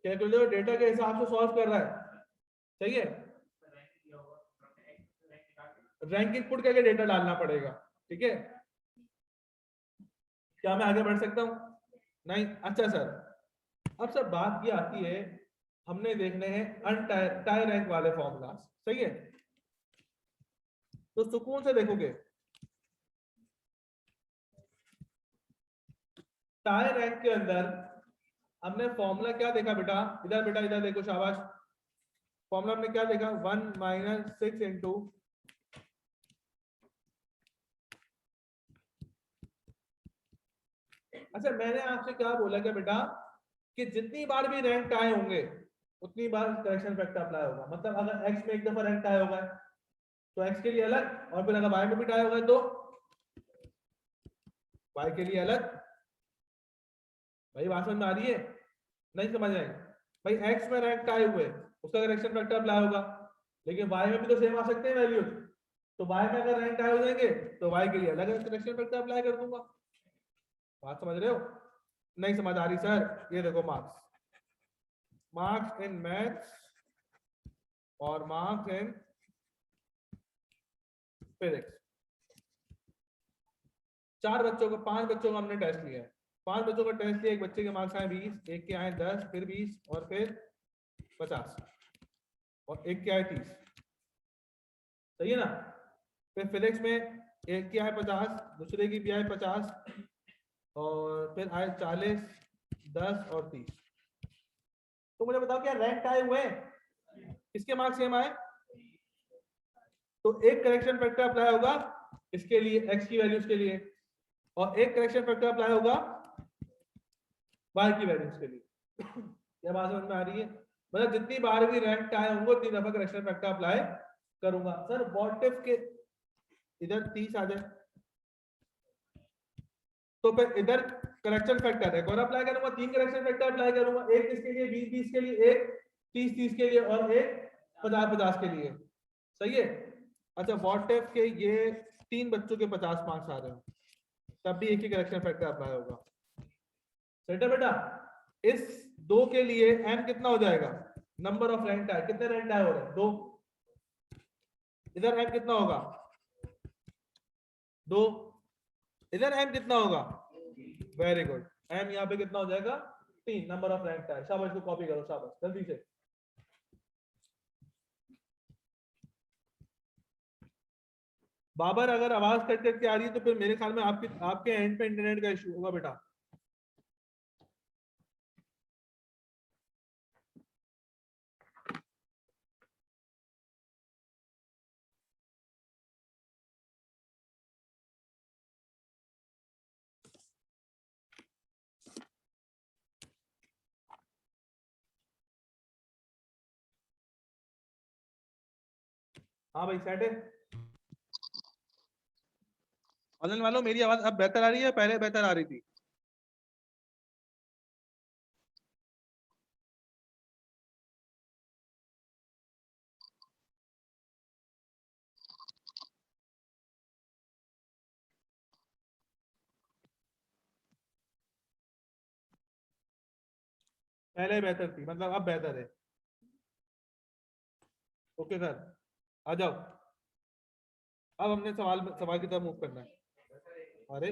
कैलकुलेटर डेटा के हिसाब से सॉल्व कर रहा है, सही है। रैंकिंग पुट करके डेटा डालना पड़ेगा, ठीक है। क्या मैं आगे बढ़ सकता हूं, नहीं। अच्छा सर, अब सर बात ये आती है, हमने देखने हैं टाई रैंक वाले फॉर्मूलाज, सही है। तो सुकून से देखोगे, टाई रैंक के अंदर हमने फॉर्मूला क्या देखा बेटा, इधर बेटा इधर देखो, शाबाश। फॉर्मूला हमने क्या देखा, 1 - 6 इंटू, अच्छा मैंने आपसे क्या बोला क्या बेटा, कि जितनी बार भी रैंक टाई होंगे उतनी बार करेक्शन फैक्टर अप्लाई होगा। मतलब अगर एक्स में एक दफा रैंक टाई होगा तो एक्स के लिए अलग, और फिर अगर वाई में भी टाई होगा तो वाई के लिए अलग। भाई बात समझ में आ रही है, नहीं समझ आएगी। भाई एक्स में रैंक टाई हुए उसका करेक्शन फैक्टर अप्लाई होगा, लेकिन वाई में भी तो सेम आ सकते हैं वैल्यूज, तो वाई में अगर रैंक टाई हो जाएंगे तो वाई के लिए अलग करेक्शन फैक्टर अप्लाई कर दूंगा। बात समझ रहे हो, नहीं समझ आ रही सर। ये देखो मार्क्स, मार्क्स इन मैथ्स और मार्क्स इन फिजिक्स, 4 बच्चों को, 5 बच्चों का हमने टेस्ट लिया है। 5 बच्चों का टेस्ट लिया, एक बच्चे के मार्क्स आए 20, एक के आए 10, फिर 20 और फिर 50, और एक के आए 30, सही है ना। फिर फिजिक्स में एक की आए 50, दूसरे की भी आए 50, और फिर आए 40, 10 और 30। तो मुझे बताओ क्या रैंक आए हुए हैं, इसके मार्क्स सेम आए, तो एक करेक्शन फैक्टर अप्लाई होगा इसके लिए x की वैल्यूज के लिए, और एक करेक्शन फैक्टर अप्लाई होगा y की वैल्यूज के लिए। क्या बात समझ में आ रही है? मतलब जितनी बार भी रैंक आए होंगे उतनी दफा करेक्शन फैक्टर अप्लाई करूंगा। सर वॉट इफ के इधर 30 आ जाए तो फिर इधर करेक्शन फैक्टर एक और अप्लाई करूंगा, 3 करेक्शन फैक्टर अप्लाई करूंगा, एक इसके लिए 20-20 के लिए, एक 30-30 के लिए, और एक 50-50 के लिए। सही है? अच्छा व्हाट इफ के ये 3 बच्चों के 50 मार्क्स आ रहे हो, तब भी एक ही करेक्शन फैक्टर अप्लाई होगा। सही है बेटा? इस 2 के लिए m कितना हो जाएगा, नंबर ऑफ रैंक टाई, कितने रैंक टाई हो रहे हैं 2, इधर m कितना होगा 2, इधर m कितना होगा, वेरी गुड, m यहाँ पे कितना हो जाएगा 3, नंबर ऑफ रैंक टाई। शाबाश, इसको कॉपी करो, शाबाश जल्दी से। बाबर अगर आवाज कट कट के आ रही है तो फिर मेरे ख्याल में आपके एंड पे इंटरनेट का इशू होगा बेटा। हाँ भाई सेट है। ऑनलाइन वालों मेरी आवाज अब बेहतर आ रही है, पहले बेहतर आ रही थी? पहले बेहतर थी, मतलब अब बेहतर है। ओके सर, आ जाओ। अब हमने सवाल की तरफ मूव करना है। अरे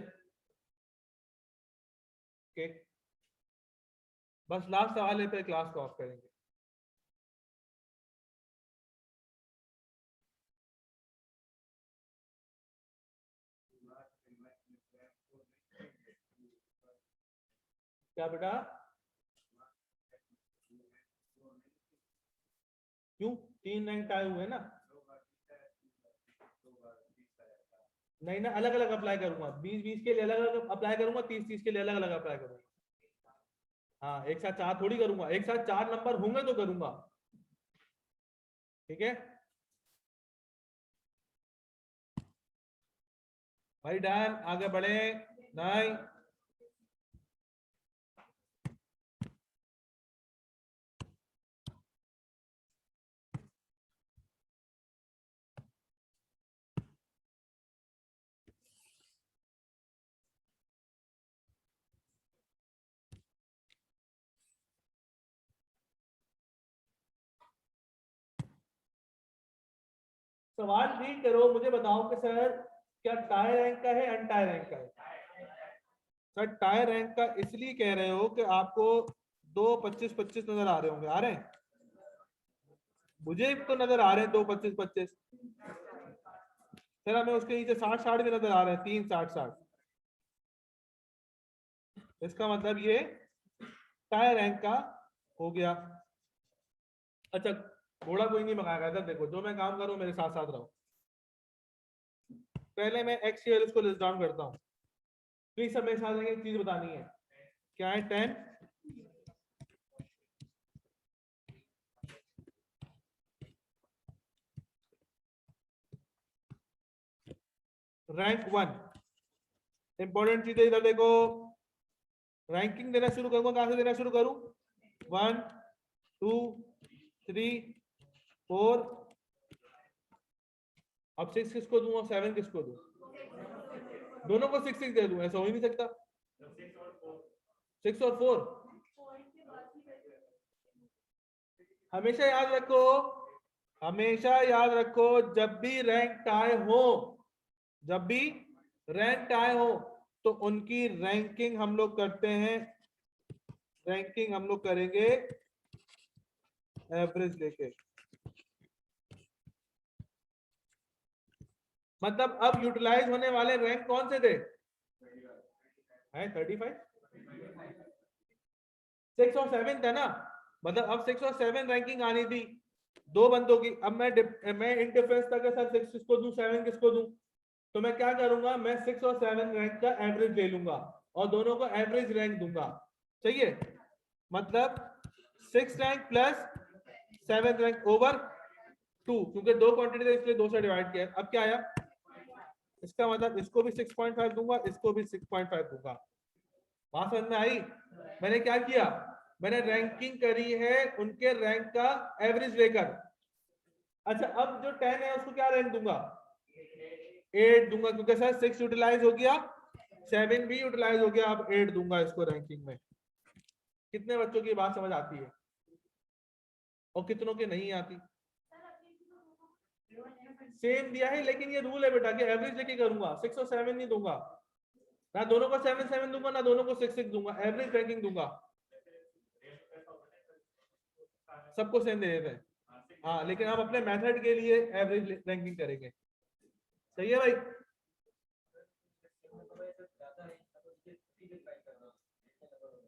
ओके, बस लास्ट सवाल है पे क्लास को ऑफ करेंगे। क्या बेटा? क्यों 3 रैंक आए हुए ना? नहीं ना, अलग अलग अप्लाई करूंगा, 20-20 के लिए अलग अलग अप्लाई करूंगा, 30-30 के लिए अलग अलग अप्लाई करूंगा। हाँ एक साथ 4 थोड़ी करूंगा, एक साथ 4 नंबर होंगे तो करूंगा। ठीक है भाई, डन, आगे बढ़े। नहीं, सवाल रीड करो, मुझे बताओ कि सर क्या टाई रैंक का है अनटाई रैंक का है? सर टाई रैंक का इसलिए कह रहे हो कि आपको 2 25-25 नजर आ रहे होंगे, आ रहे हैं? मुझे तो नजर आ रहे हैं 2 25-25। सर हमें उसके नीचे 60-60 भी नजर आ रहे हैं, 3 60-60। इसका मतलब ये टाई रैंक का हो गया। अच्छा घोड़ा कोई नहीं मंगाएगा, इधर देखो, जो मैं काम करूं मेरे साथ साथ रहो। पहले मैं एक्स की वैल्यूज को लिस्ट डाउन करता हूं, प्लीज सब मेरे साथ एक चीज बतानी है। क्या है 10, रैंक 1। इंपॉर्टेंट चीजें इधर देखो, रैंकिंग देना शुरू करूंगा, कहां से देना शुरू करूं? 1 2 3 4, अब 6 किसको दूं और 7 किसको दूं? दोनों को 6-6 दे दूं, ऐसा हो ही नहीं सकता। 6 और 4, हमेशा याद रखो, हमेशा याद रखो, जब भी रैंक टाई हो, जब भी रैंक टाई हो तो उनकी रैंकिंग हम लोग करते हैं, रैंकिंग हम लोग करेंगे एवरेज लेके। मतलब अब यूटिलाइज होने वाले रैंक कौन से थे? है 35, 6 और 7 था ना? मतलब अब 6 और 7 रैंकिंग आनी थी दो बंदों की। अब मैं इन डिफरेंस था कि सर 6 किसको दूं 7 किसको दूं, तो मैं क्या करूंगा, मैं 6 और 7 रैंक का एवरेज ले लूंगा और दोनों को एवरेज रैंक दूंगा। चाहिए मतलब 6 रैंक प्लस 7 रैंक ओवर 2, क्योंकि दो क्वांटिटी है इसलिए 2 से डिवाइड किया। अब क्या आया, इसका मतलब इसको भी 6.5 दूंगा, इसको भी 6.5 दूंगा। बात समझ में आई? मैंने क्या किया, मैंने रैंकिंग करी है उनके रैंक का एवरेज लेकर। अच्छा अब जो 10 है उसको क्या रैंक दूंगा, 8 दूंगा, क्योंकि सर 6 यूटिलाइज हो गया, 7 भी यूटिलाइज हो गया, अब 8 दूंगा इसको रैंकिंग में। कितने बच्चों की बात समझ आती है और कितनों की नहीं आती? सेम दिया है, लेकिन ये रूल है बेटा कि एवरेज लेके करूंगा, 6 और 7 नहीं दूंगा, ना दोनों को 7 दूंगा ना दोनों को 6 दूंगा, एवरेज रैंकिंग दूंगा। सबको सेम दे देते हैं, हाँ, लेकिन हम अपने मेथड के लिए एवरेज रैंकिंग करेंगे। सही है भाई?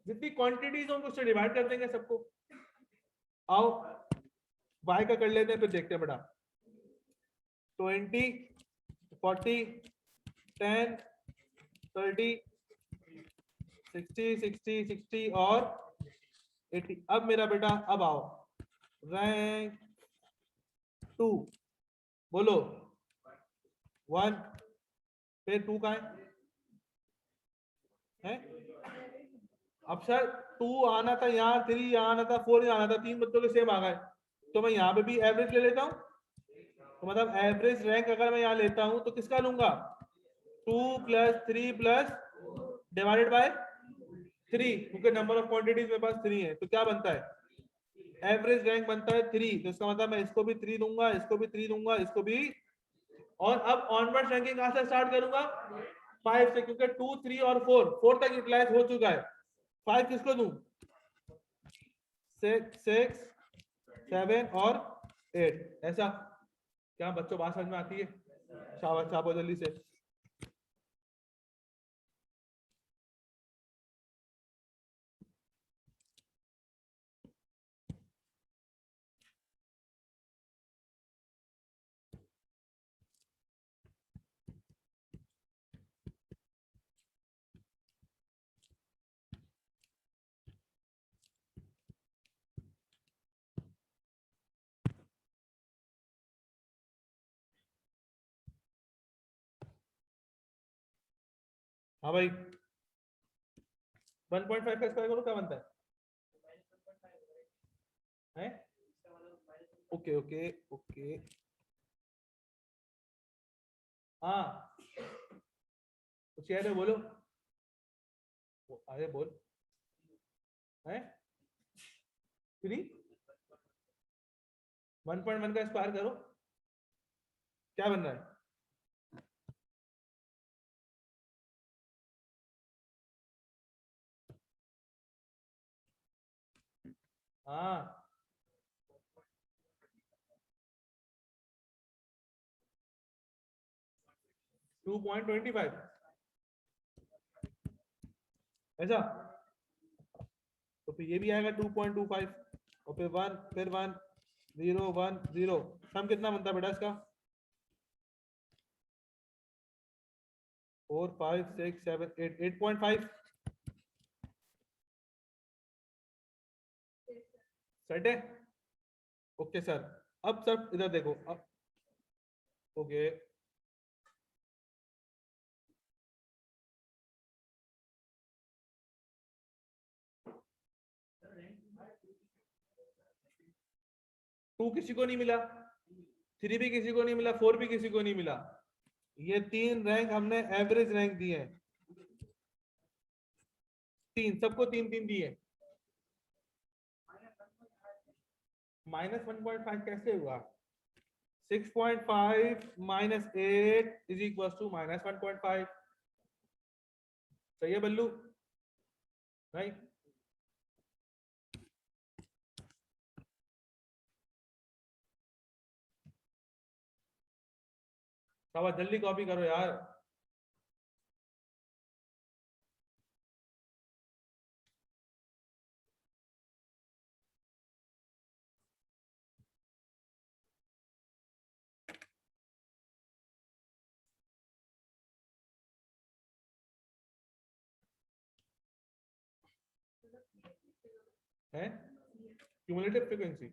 जितनी क्वांटिटीज होंगी उससे डिवाइड कर देंगे सबको। आओ y का कर लेते हैं, फिर देखते हैं बेटा। 20 40 10 30 60 60 60 और 80। अब मेरा बेटा अब आओ रैंक 2 बोलो 1, फिर 2 का है? अब सर 2 आना था यहाँ, 3 यहाँ आना था, 4 यहाँ आना था, 3 बच्चों के सेम आ गए, तो मैं यहाँ पे भी एवरेज ले लेता हूँ। तो मतलब एवरेज रैंक अगर मैं यहाँ लेता हूँ तो किसका लूंगा, 2 + 3 प्लस डिवाइडेड बाय 3, क्योंकि नंबर ऑफ क्वांटिटीज मेरे पास 3 है, तो क्या बनता है, एवरेज रैंक बनता है 3। तो इसका मतलब मैं इसको भी 3 दूंगा, इसको भी 3 दूंगा, इसको भी। और अब ऑनवर्ड रैंकिंग कहां से स्टार्ट करूंगा, 5 से, क्योंकि 2 3 और 4 तक यूटिलाइज हो चुका है। 5 किसको दूं, 6 7 और 8। ऐसा क्या बच्चों बात समझ में आती है? शाबाश शाबाश, जल्दी से। हाँ भाई 1.5 का स्क्वायर करो क्या बनता है? ओके ओके ओके, हाँ कुछ कह रहे हो, बोलो। अरे बोल, है 3 1.1 का स्क्वायर करो, क्या बन रहा है? हाँ 2.25 ऐसा, तो फिर ये भी आएगा 2.25 और फिर 1 फिर 1 0 1 0। सम कितना बनता है बेटा इसका, 4 5 6 7 8 8.5। सेट है? Okay sir. अब सर इधर देखो, अब ओके टू किसी को नहीं मिला, 3 भी किसी को नहीं मिला, 4 भी किसी को नहीं मिला। ये 3 रैंक हमने एवरेज रैंक दिए हैं, 3 सबको 3 3 दिए। -1.5 कैसे हुआ, 6.5 - 8 = -1.5। सही है बल्लू? नहीं शाबाश, जल्दी कॉपी करो यार। है क्यूमुलेटिव फ्रीक्वेंसी।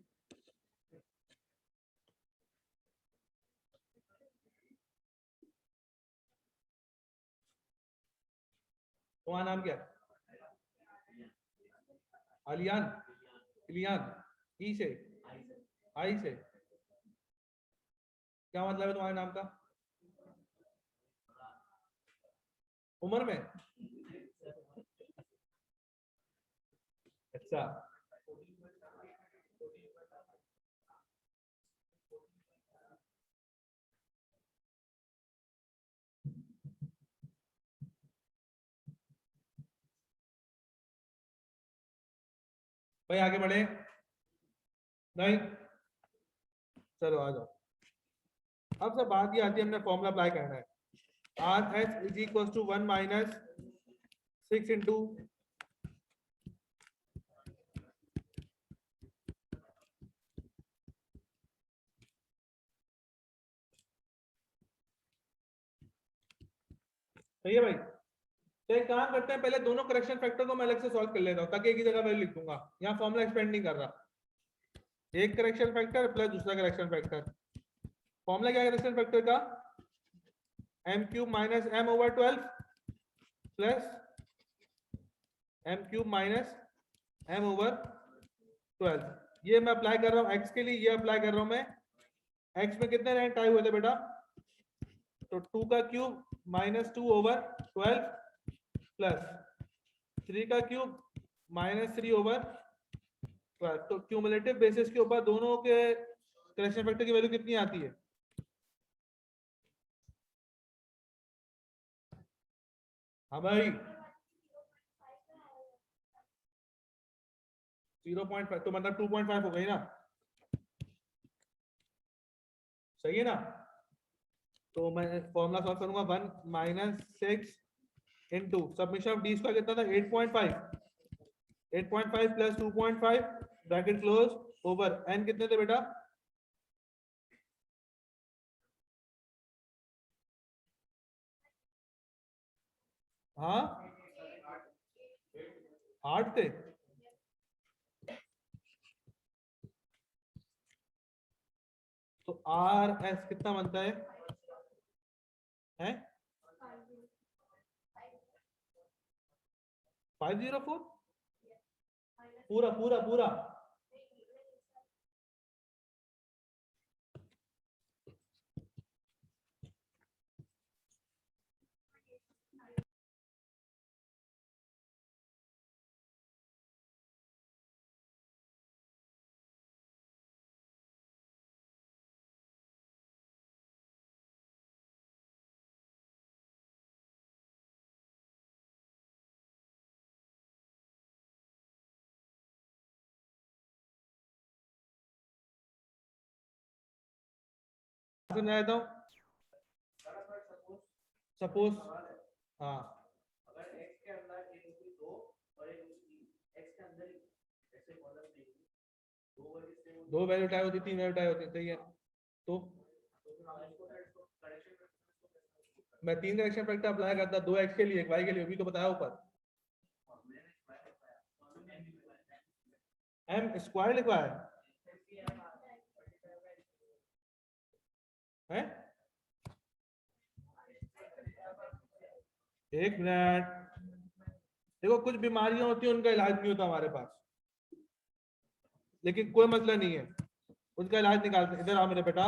तुम्हारा नाम क्या? अलियान, इलियान, ई से, आई से, क्या मतलब है तुम्हारे नाम का? उम्र में? अच्छा, भाई आगे बढ़े? नहीं, चलो आ जाओ। अब सब बात ये आती है, हमने फॉर्मूला अप्लाई करना है। R H is equal to 1 minus 6 into सही है भाई। तो एक काम करते हैं, पहले दोनों करेक्शन फैक्टर को मैं अलग से सॉल्व कर लेता हूँ ताकि एक ही जगह वैल्यू लिख दूंगा, यहाँ फॉर्मूला एक्सपेंड नहीं कर रहा। एक करेक्शन फैक्टर प्लस दूसरा करेक्शन फैक्टर। फॉर्मूला क्या है करेक्शन फैक्टर का? m cube minus m over 12 plus m cube minus m over 12। ये मैं अप्लाई कर रहा हूँ x के लिए, ये अप्लाई कर रहा हूँ मैं। x में कितने रेंट आए हुए थे बेटा? तो 2 का क्यूब माइनस 2 ओवर 12 प्लस 3 का क्यूब माइनस 3 ओवर 12। तो क्यूमुलेटिव बेसिस के ऊपर दोनों के करेक्शन फैक्टर की वैल्यू कितनी आती है? हाँ भाई 0.5, तो मतलब 2.5 हो गई ना, सही है ना? तो मैं फॉर्मूला सॉल्व करूंगा 1 minus 6 into submission of D square कितना था 8.5, 8.5 plus 2.5 bracket close over n कितने थे बेटा? हाँ 8 थे। तो आर एस कितना बनता है? हैं 504 पूरा पूरा पूरा। समझ आया था? सपोज हाँ दो वैल्यू टाई होती, 3 वैल्यू टाई होती, सही है। तो मैं 3 करेक्शन फैक्टर अप्लाई करता, 2 एक्स के लिए 1 वाई के लिए, भी तो बताया ऊपर। एम स्क्वायर लिखा है? एक मिनट, देखो कुछ बीमारियां होती है उनका इलाज नहीं होता हमारे पास, लेकिन कोई मसला नहीं है, उसका इलाज निकालते। इधर आओ मेरे बेटा,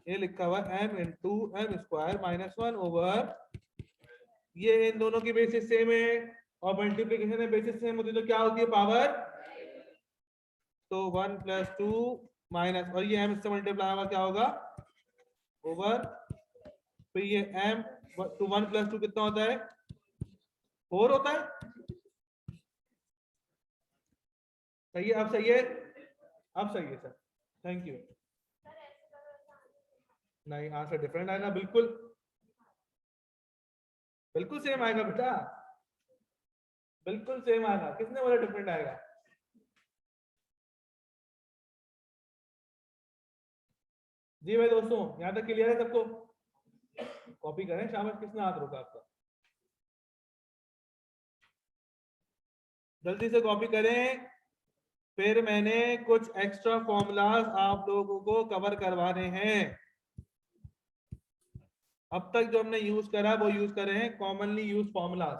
ये लिखा हुआ m into M square minus 1 over, ये इन दोनों की बेसिस सेम है और मल्टीप्लीकेशन में बेसिस सेम होती है तो क्या होती है पावर? तो 1 प्लस 2 माइनस, और ये m से मल्टीप्लाई होगा क्या होगा? ओवर, फिर ये m टू 1 प्लस 2 कितना होता है? 4 होता है। सही है, अब सही है, अब सही है सर, थैंक यू। नहीं आंसर डिफरेंट आएगा, बिल्कुल बिल्कुल सेम आएगा बेटा, बिल्कुल सेम आएगा, किसने बोला डिफरेंट आएगा? जी भाई दोस्तों, यहाँ तक क्लियर है सबको? कॉपी करें, शाबाश, किसने हाथ रोका आपका? जल्दी से कॉपी करें। फिर मैंने कुछ एक्स्ट्रा फॉर्मूलाज आप लोगों को कवर करवाने हैं। अब तक जो हमने यूज करा वो यूज करे हैं कॉमनली यूज फॉर्मूलाज,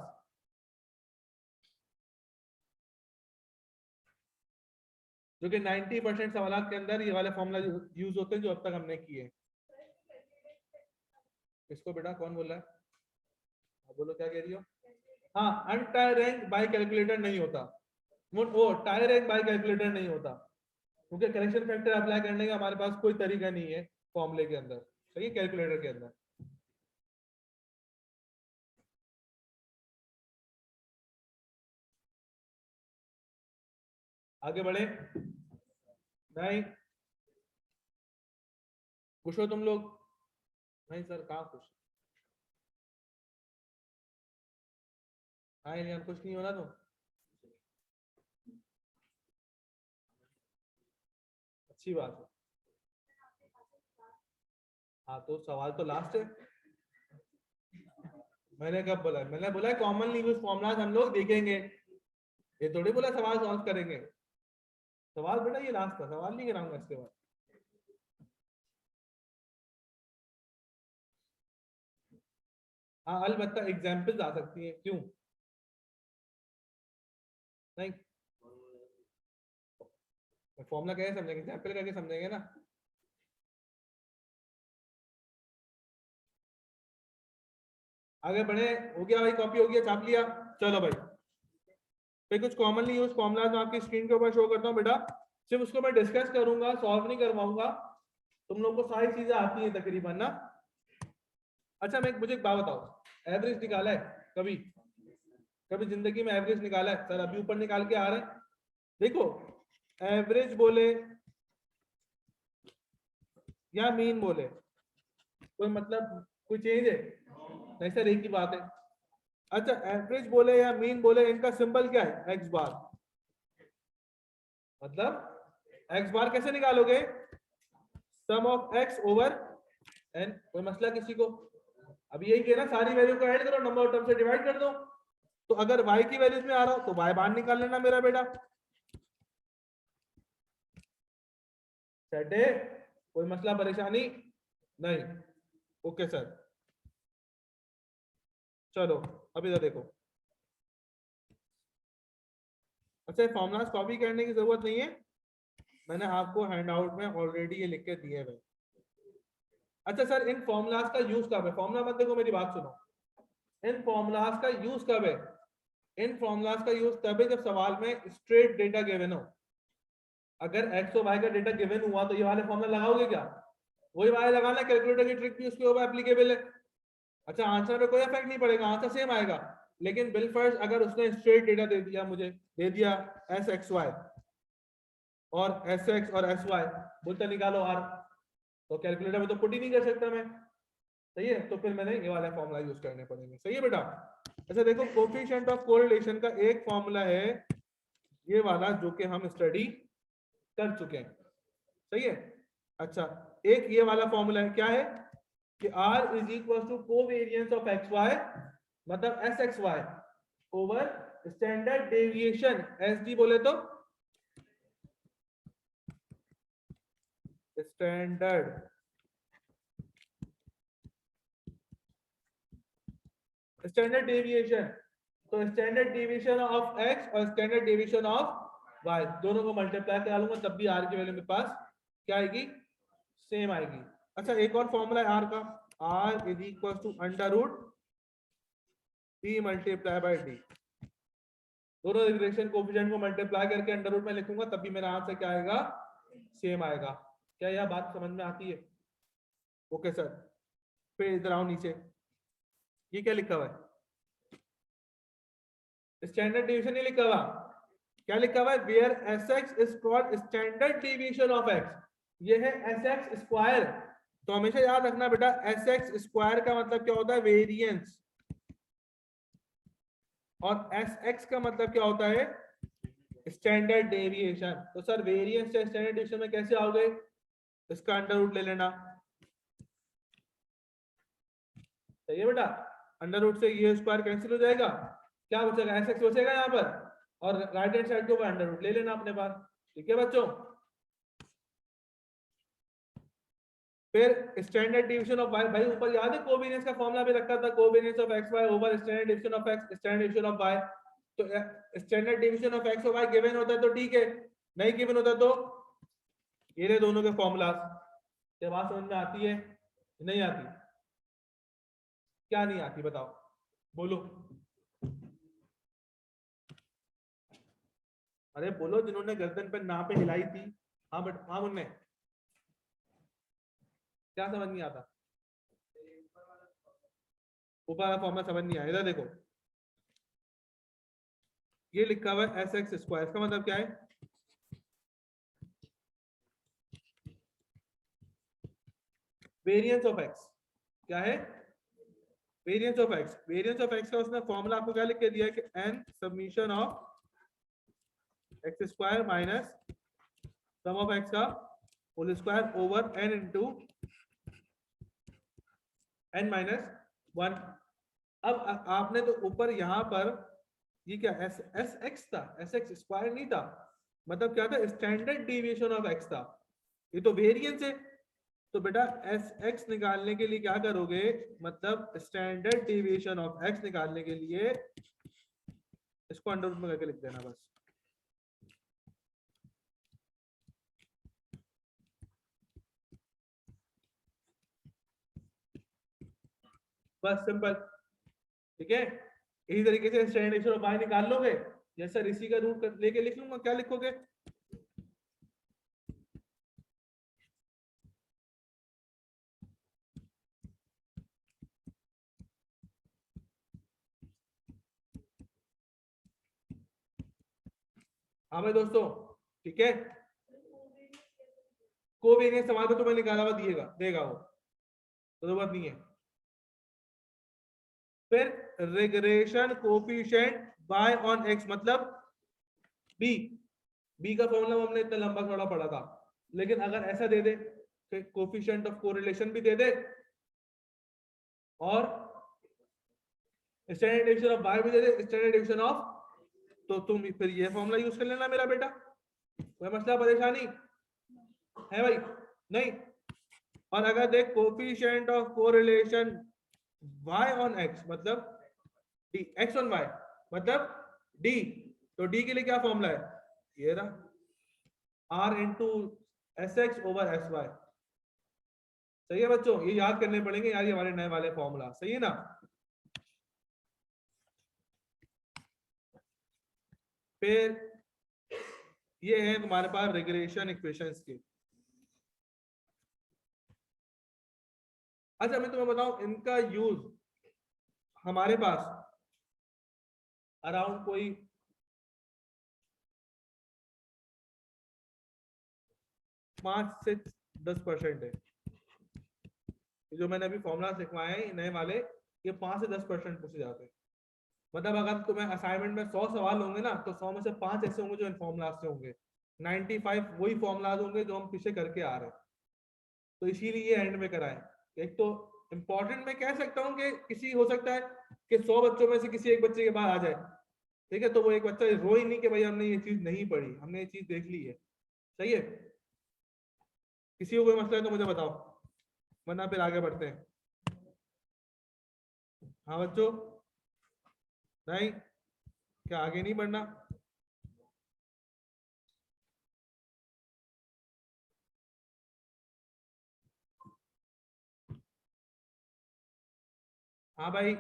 जो कि 90% सवाल के अंदर ये वाले फॉर्मूला यूज होते हैं जो अब तक हमने किए। इसको बेटा कौन बोल रहा है? आप बोलो क्या कह रही हो? हाँ, अनटाई रैंक बाय कैलकुलेटर नहीं होता, वो टाई रैंक बाय कैलकुलेटर नहीं होता, क्योंकि करेक्शन फैक्टर अप्लाई करने का हमारे पास कोई तरीका नहीं है फॉर्मूले के अंदर, सही है, कैलकुलेटर के अंदर। आगे बढ़े? नहीं खुश हो तुम लोग? नहीं सर, कहाँ खुश? हाँ यार, कुछ नहीं होना तो अच्छी बात है। हाँ तो सवाल तो लास्ट है। मैंने कब बोला? मैंने बोला कॉमनली यूज फॉर्मुलाज हम लोग देखेंगे, ये थोड़ी बोला सवाल सॉल्व करेंगे। सवाल बेटा ये लास्ट था, सवाल नहीं कराऊंगा इसके बाद। हाँ अलबत्ता एग्जाम्पल्स आ सकती है, क्यों नहीं? फॉर्मूला कैसे समझेंगे? एग्जाम्पल करके समझेंगे ना। आगे बढ़े? हो गया भाई, कॉपी हो गया, छाप लिया? चलो भाई, फिर कुछ कॉमनली यूज फॉर्मुलाज मैं आपकी स्क्रीन के ऊपर शो करता हूँ बेटा, सिर्फ उसको मैं डिस्कस करूंगा, सॉल्व नहीं करवाऊंगा। तुम लोग को सारी चीजें आती हैं तकरीबन ना। अच्छा मुझे एक बात बताओ, एवरेज निकाला है कभी? कभी जिंदगी में एवरेज निकाला है? सर अभी ऊपर निकाल के आ रहे हैं। देखो, एवरेज बोले या मीन बोले कोई मतलब कोई चेंज है? नहीं सर, एक ही बात है। अच्छा, एवरेज बोले या मीन बोले, इनका सिंबल क्या है? एक्स बार। मतलब एक्स बार कैसे निकालोगे? सम ऑफ एक्स ओवर एन। कोई मसला किसी को? अब यही है ना, सारी वैल्यू को ऐड करो, नंबर ऑफ टर्म से डिवाइड कर दो। तो अगर y की वैल्यूज में आ रहा हो तो y बार निकाल लेना मेरा बेटा। सेट है? कोई मसला परेशानी नहीं? Okay sir. चलो अब इधर देखो। अच्छा, फॉर्मुलाज कॉपी करने की जरूरत नहीं है, मैंने आपको हैंडआउट में ऑलरेडी ये लिख के दिए हुए। अच्छा सर, इन फॉर्मुलाज का यूज कब है? फॉर्मुला मत देखो, मेरी बात सुनो। इन फॉर्मुलाज का यूज कब है? इन फॉर्मुलाज का यूज तब है जब सवाल में स्ट्रेट डेटा गिवन हो। अगर एक्स और वाई का डेटा गिवन हुआ तो ये वाले फॉर्मुला लगाओगे क्या? वही वाले लगाना, कैलकुलेटर की ट्रिक भी उसके ऊपर एप्लीकेबल है। अच्छा, आंसर में कोई इफेक्ट नहीं पड़ेगा, आंसर सेम आएगा। लेकिन बिल फर्स्ट अगर उसने स्ट्रेट डेटा दे दिया, मुझे दे दिया एस एक्स वाई और एस एक्स और एस वाई, बोलता निकालो आर, तो कैलकुलेटर में तो पुट ही नहीं कर सकता मैं, सही है? तो फिर मैंने ये वाला फॉर्मूला यूज करने पड़ेंगे, सही है बेटा? अच्छा देखो, कोफिशिएंट ऑफ कोरिलेशन का एक फॉर्मूला है ये वाला, जो कि हम स्टडी कर चुके हैं, सही है? अच्छा, एक ये वाला फॉर्मूला है, क्या है कि R is equal to covariance of X Y, मतलब S X Y over standard deviation S D बोले तो स्टैंडर्ड स्टैंडर्ड डेविएशन। तो स्टैंडर्ड डेविएशन ऑफ एक्स और स्टैंडर्ड डेविएशन ऑफ वाई दोनों को मल्टीप्लाई करा लूंगा, तब भी आर की वैल्यू मेरे पास क्या आएगी? सेम आएगी। अच्छा, एक और फॉर्मूला है आर का, R is equal to under root P multiply by D. दोनों रिग्रेशन कोएफिशिएंट को मल्टीप्लाई करके अंडर रूट में लिखूंगा, तब भी मेरा आंसर क्या आएगा? सेम आएगा। क्या यह बात समझ में आती है? Okay sir. फिर इधर आओ नीचे, ये क्या लिखा हुआ है? स्टैंडर्ड डिवीजन नहीं लिखा हुआ, क्या लिखा हुआ है? Where S X is called standard division of X, ये है एस एक्स स्क्वायर। तो हमेशा याद रखना बेटा, एस एक्स स्क्वायर का मतलब क्या होता है? वेरिएंस। और एस एक्स का मतलब क्या होता है? Standard deviation. तो सर वेरिएंस से स्टैंडर्ड डेविएशन में कैसे आओगे? इसका अंडर रूट ले लेना, सही है बेटा? अंडर रूट से ये स्क्वायर कैंसिल हो जाएगा, क्या बचेगा? एस एक्स बचेगा यहाँ पर, और राइट हैंड साइड के ऊपर अंडर रूट ले लेना अपने पास। ठीक है बच्चों। फिर स्टैंडर्ड डिवीजन ऑफ वाई, भाई ऊपर याद है कोवेरियंस का फॉर्मूला भी रखा था, covariance of X Y over standard division of X standard division of Y. तो स्टैंडर्ड डिवीजन ऑफ एक्स और वाई गिवन होता है तो ठीक है, नहीं गिवन होता तो ये रहे दोनों के फॉर्मूलास। क्या बात समझ में आती है? नहीं आती? क्या नहीं आती बताओ, बोलो। अरे बोलो जिन्होंने गर्दन पे ना पे हिलाई थी। हाँ बट हाँ उनमें क्या समझ नहीं आता? ऊपर वाला फॉर्मूला समझ नहीं आया? इधर देखो, ये लिखा हुआ है एस एक्स स्क्वायर, इसका मतलब क्या है? Variance of x. क्या है? Variance of x. Variance of X का उसने फॉर्मूला आपको क्या लिख के दिया है कि n summation of X square minus sum of X का whole square over n into n minus one. अब आपने तो ऊपर यहाँ पर ये क्या एस एस एक्स था, एस एक्स स्क्वायर नहीं था, मतलब क्या था? स्टैंडर्ड डिविएशन ऑफ एक्स था। ये तो वेरिएंस है, तो बेटा एस एक्स निकालने के लिए क्या करोगे, मतलब स्टैंडर्ड डिविएशन ऑफ एक्स निकालने के लिए इसको अंडर रूट में करके लिख देना बस। बस सिंपल, ठीक है। इसी तरीके से स्टैंडर्ड डिविएशन ऑफ वाई निकाल लोगे, जैसा ऋषि का रूट लेके लिख लूंगा, क्या लिखोगे? हाँ भाई दोस्तों, ठीक है। कोवेरियंस सवाल पे तुम्हें निकाला हुआ दिएगा, देगा वो, तो जरूरत नहीं है। फिर regression coefficient y on x मतलब b। b का फॉर्मूला हमने इतना लंबा थोड़ा पढ़ा था, लेकिन अगर ऐसा दे दे कोफिशिएंट ऑफ कोरिलेशन भी दे दे और स्टैंडर्ड डिवीजन ऑफ y भी दे दे, स्टैंडर्ड डिवीजन ऑफ, तो तुम फिर ये फॉर्मूला यूज कर लेना मेरा बेटा। कोई मसला परेशानी है भाई? नहीं। और अगर देख coefficient of correlation y on x मतलब d, x ऑन y मतलब d, तो d के लिए क्या फॉर्मूला है? ये रहा r into S X over S Y. सही है बच्चों, ये याद करने पड़ेंगे यार, ये हमारे नए वाले फॉर्मूला, सही है ना? फिर ये है तुम्हारे पास रिग्रेशन इक्वेशंस के। अच्छा मैं तुम्हें बताऊं, इनका यूज हमारे पास अराउंड कोई 5 से 10% है। जो मैंने अभी फॉर्मूला लिखवाए हैं नए वाले, ये 5 से 10% पूछे जाते हैं। मतलब अगर तुम्हें असाइनमेंट में 100 सवाल होंगे ना, तो 100 में से 5 ऐसे होंगे जो इन फॉर्मूलाज से होंगे, 95 वही फॉर्मूलाज होंगे जो हम पीछे करके आ रहे हैं। तो इसीलिए एंड में कराएं। एक तो इंपॉर्टेंट मैं कह सकता हूँ कि किसी हो सकता है कि 100 बच्चों में से किसी एक बच्चे के बाद आ जाए, ठीक है, तो वो एक बच्चा रो ही नहीं कि भाई हमने ये चीज नहीं पढ़ी, हमने ये चीज देख ली है। सही है। किसी को कोई मसला है तो मुझे बताओ, वरना फिर आगे बढ़ते हैं। हाँ बच्चों, नहीं क्या आगे नहीं बढ़ना? हाँ भाई,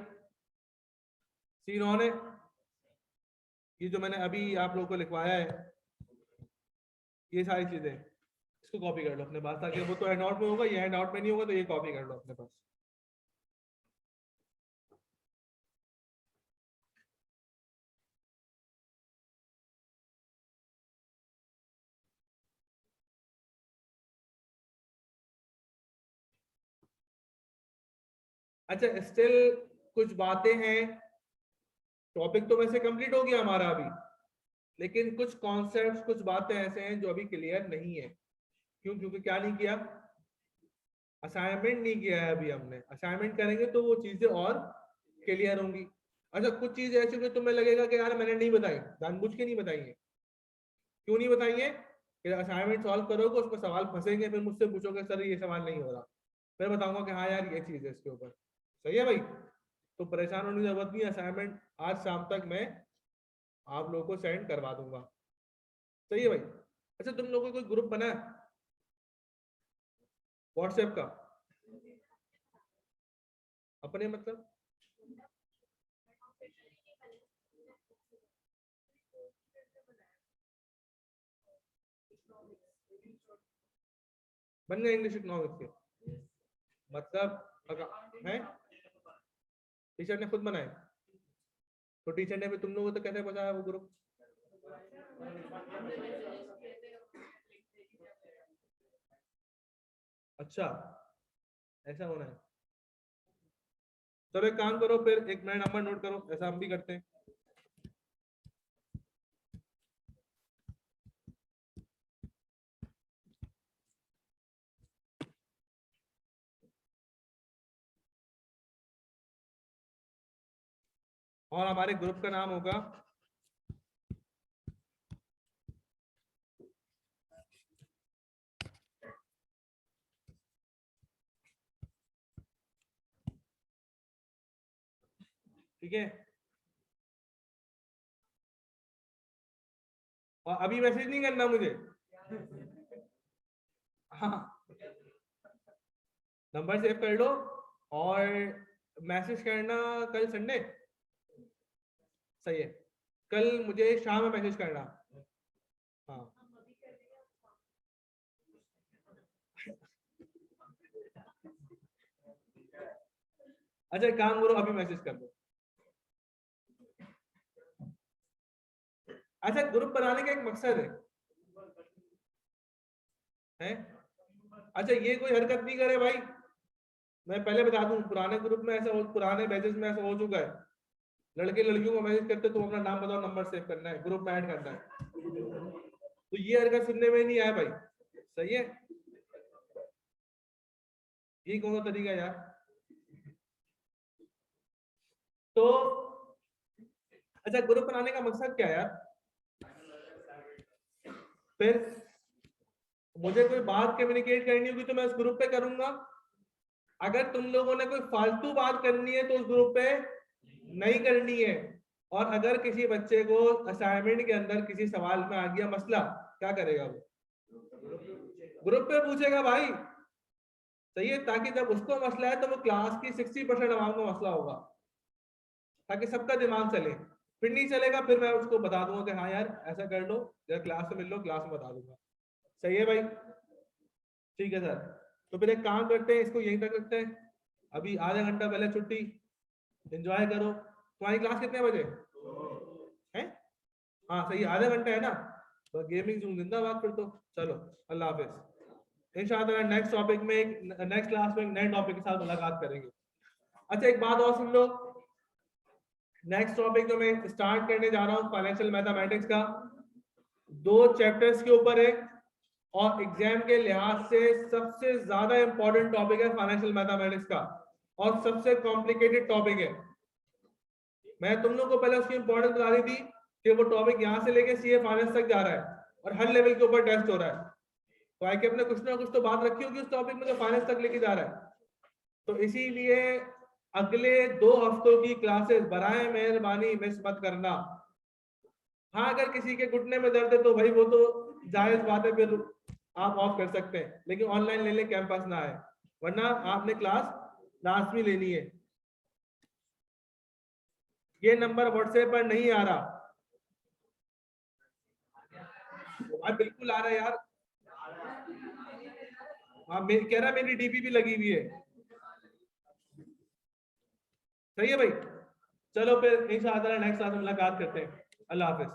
सीन ऑन है। ये जो मैंने अभी आप लोगों को लिखवाया है, ये सारी चीजें इसको कॉपी कर लो अपने पास, ताकि वो तो हैंड आउट में होगा, ये हैंड आउट में नहीं होगा, तो ये कॉपी कर लो अपने पास। अच्छा स्टिल कुछ बातें हैं, टॉपिक तो वैसे कंप्लीट हो गया हमारा अभी, लेकिन कुछ कॉन्सेप्ट्स कुछ बातें ऐसे हैं जो अभी क्लियर नहीं है। क्यों? क्योंकि क्या नहीं किया? असाइनमेंट नहीं किया है अभी हमने। असाइनमेंट करेंगे तो वो चीजें और क्लियर होंगी। अच्छा कुछ चीजें ऐसी जो तुम्हें लगेगा कि यार मैंने नहीं बताई, जानबूझ के नहीं बताई है। क्यों नहीं बताई है? कि असाइनमेंट सॉल्व करोगे उसमें सवाल फंसेंगे, फिर मुझसे पूछोगे सर ये सवाल नहीं हो रहा, फिर बताऊंगा कि हाँ यार ये चीज है इसके ऊपर। सही है भाई, तो परेशान होने की जरूरत नहीं, असाइनमेंट आज शाम तक मैं आप लोगों को सेंड करवा दूंगा। सही है भाई। अच्छा तुम लोगों को कोई ग्रुप बना है व्हाट्सएप का अपने, मतलब बन गए इंग्लिश इकोनॉमिक्स के, मतलब है टीचर ने खुद बनाए, तो टीचर ने भी तुम लोगों को तो कैसे बताया वो ग्रुप? अच्छा ऐसा होना है, चलो एक काम करो फिर, एक नया नंबर नोट करो, ऐसा हम भी करते हैं। और हमारे ग्रुप का नाम होगा ठीक है, और अभी मैसेज नहीं करना मुझे, हाँ नंबर सेव कर लो, और मैसेज करना कल संडे, सही है, कल मुझे शाम में मैसेज करना। हाँ अच्छा एक काम करो, अभी मैसेज कर दो। अच्छा ग्रुप बनाने का एक मकसद है? अच्छा ये कोई हरकत नहीं करे भाई, मैं पहले बता दूं, पुराने ग्रुप में ऐसा पुराने बैचेस में ऐसा हो चुका है, लड़के लड़कियों को मैसेज करते तुम अपना नाम बताओ, नंबर सेव करना है, ग्रुप में ऐड करना है, तो ये हरकत सुनने में नहीं आया भाई। सही है, ये कौन सा तरीका है यार? तो अच्छा ग्रुप बनाने का मकसद क्या है यार? फिर मुझे कोई बात कम्युनिकेट करनी होगी तो मैं उस ग्रुप पे करूंगा, अगर तुम लोगों ने कोई फालतू बात करनी है तो उस ग्रुप पे नहीं करनी है, और अगर किसी बच्चे को असाइनमेंट के अंदर किसी सवाल में आ गया मसला, क्या करेगा वो? ग्रुप पे पूछेगा भाई। सही है, ताकि जब उसको मसला है तो वो क्लास की 60% आवाम को मसला होगा, ताकि सबका दिमाग चले, फिर नहीं चलेगा फिर मैं उसको बता दूंगा कि हाँ यार ऐसा कर लो, जब क्लास में मिल लो, क्लास में बता दूंगा। सही है भाई, ठीक है सर, तो फिर एक काम करते हैं, इसको यहीं तक रखते हैं, अभी आधा घंटा पहले छुट्टी, एंजॉय करो। तुम्हारी क्लास कितने बजे है? हाँ सही, आधा घंटा है ना, तो गेमिंग जून जिंदाबाद फिर तो। चलो अल्लाह हाफिज, इंशाल्लाह नेक्स्ट टॉपिक में नेक्स्ट क्लास में एक नए टॉपिक के साथ मुलाकात करेंगे। अच्छा एक बात और सुन लो, नेक्स्ट टॉपिक जो मैं स्टार्ट करने जा रहा हूँ फाइनेंशियल मैथमेटिक्स का, 2 चैप्टर्स के ऊपर है, और एग्जाम के लिहाज से सबसे ज्यादा इंपॉर्टेंट टॉपिक है फाइनेंशियल मैथमेटिक्स का, और सबसे कॉम्प्लिकेटेड टॉपिक है। मैं तुम लोग को पहले उसकी इंपॉर्टेंस बता दी थी कि वो टॉपिक यहाँ से लेके सीए फाइनेंस तक जा रहा है, और हर लेवल के ऊपर टेस्ट हो रहा है, तो आई के अपने कुछ ना कुछ तो बात रखी होगी उस टॉपिक में जो फाइनेंस तक लेके जा रहा है। तो इसीलिए अगले 2 हफ्तों की क्लासेस बराए मेहरबानी मिस मत करना। हाँ अगर किसी के घुटने में दर्द है तो भाई वो तो जायज बात है, फिर आप ऑफ कर सकते हैं, लेकिन ऑनलाइन ले ले, कैंपस ना आए, वरना आपने क्लास लाजमी लेनी है। ये नंबर व्हाट्सएप पर नहीं आ रहा, हाँ बिल्कुल आ रहा है यार, हाँ कह रहा मेरी डीपी भी लगी हुई है। सही है भाई, चलो फिर इंशाअल्लाह नेक्स्ट क्लास में मुलाकात करते हैं, अल्लाह हाफिज।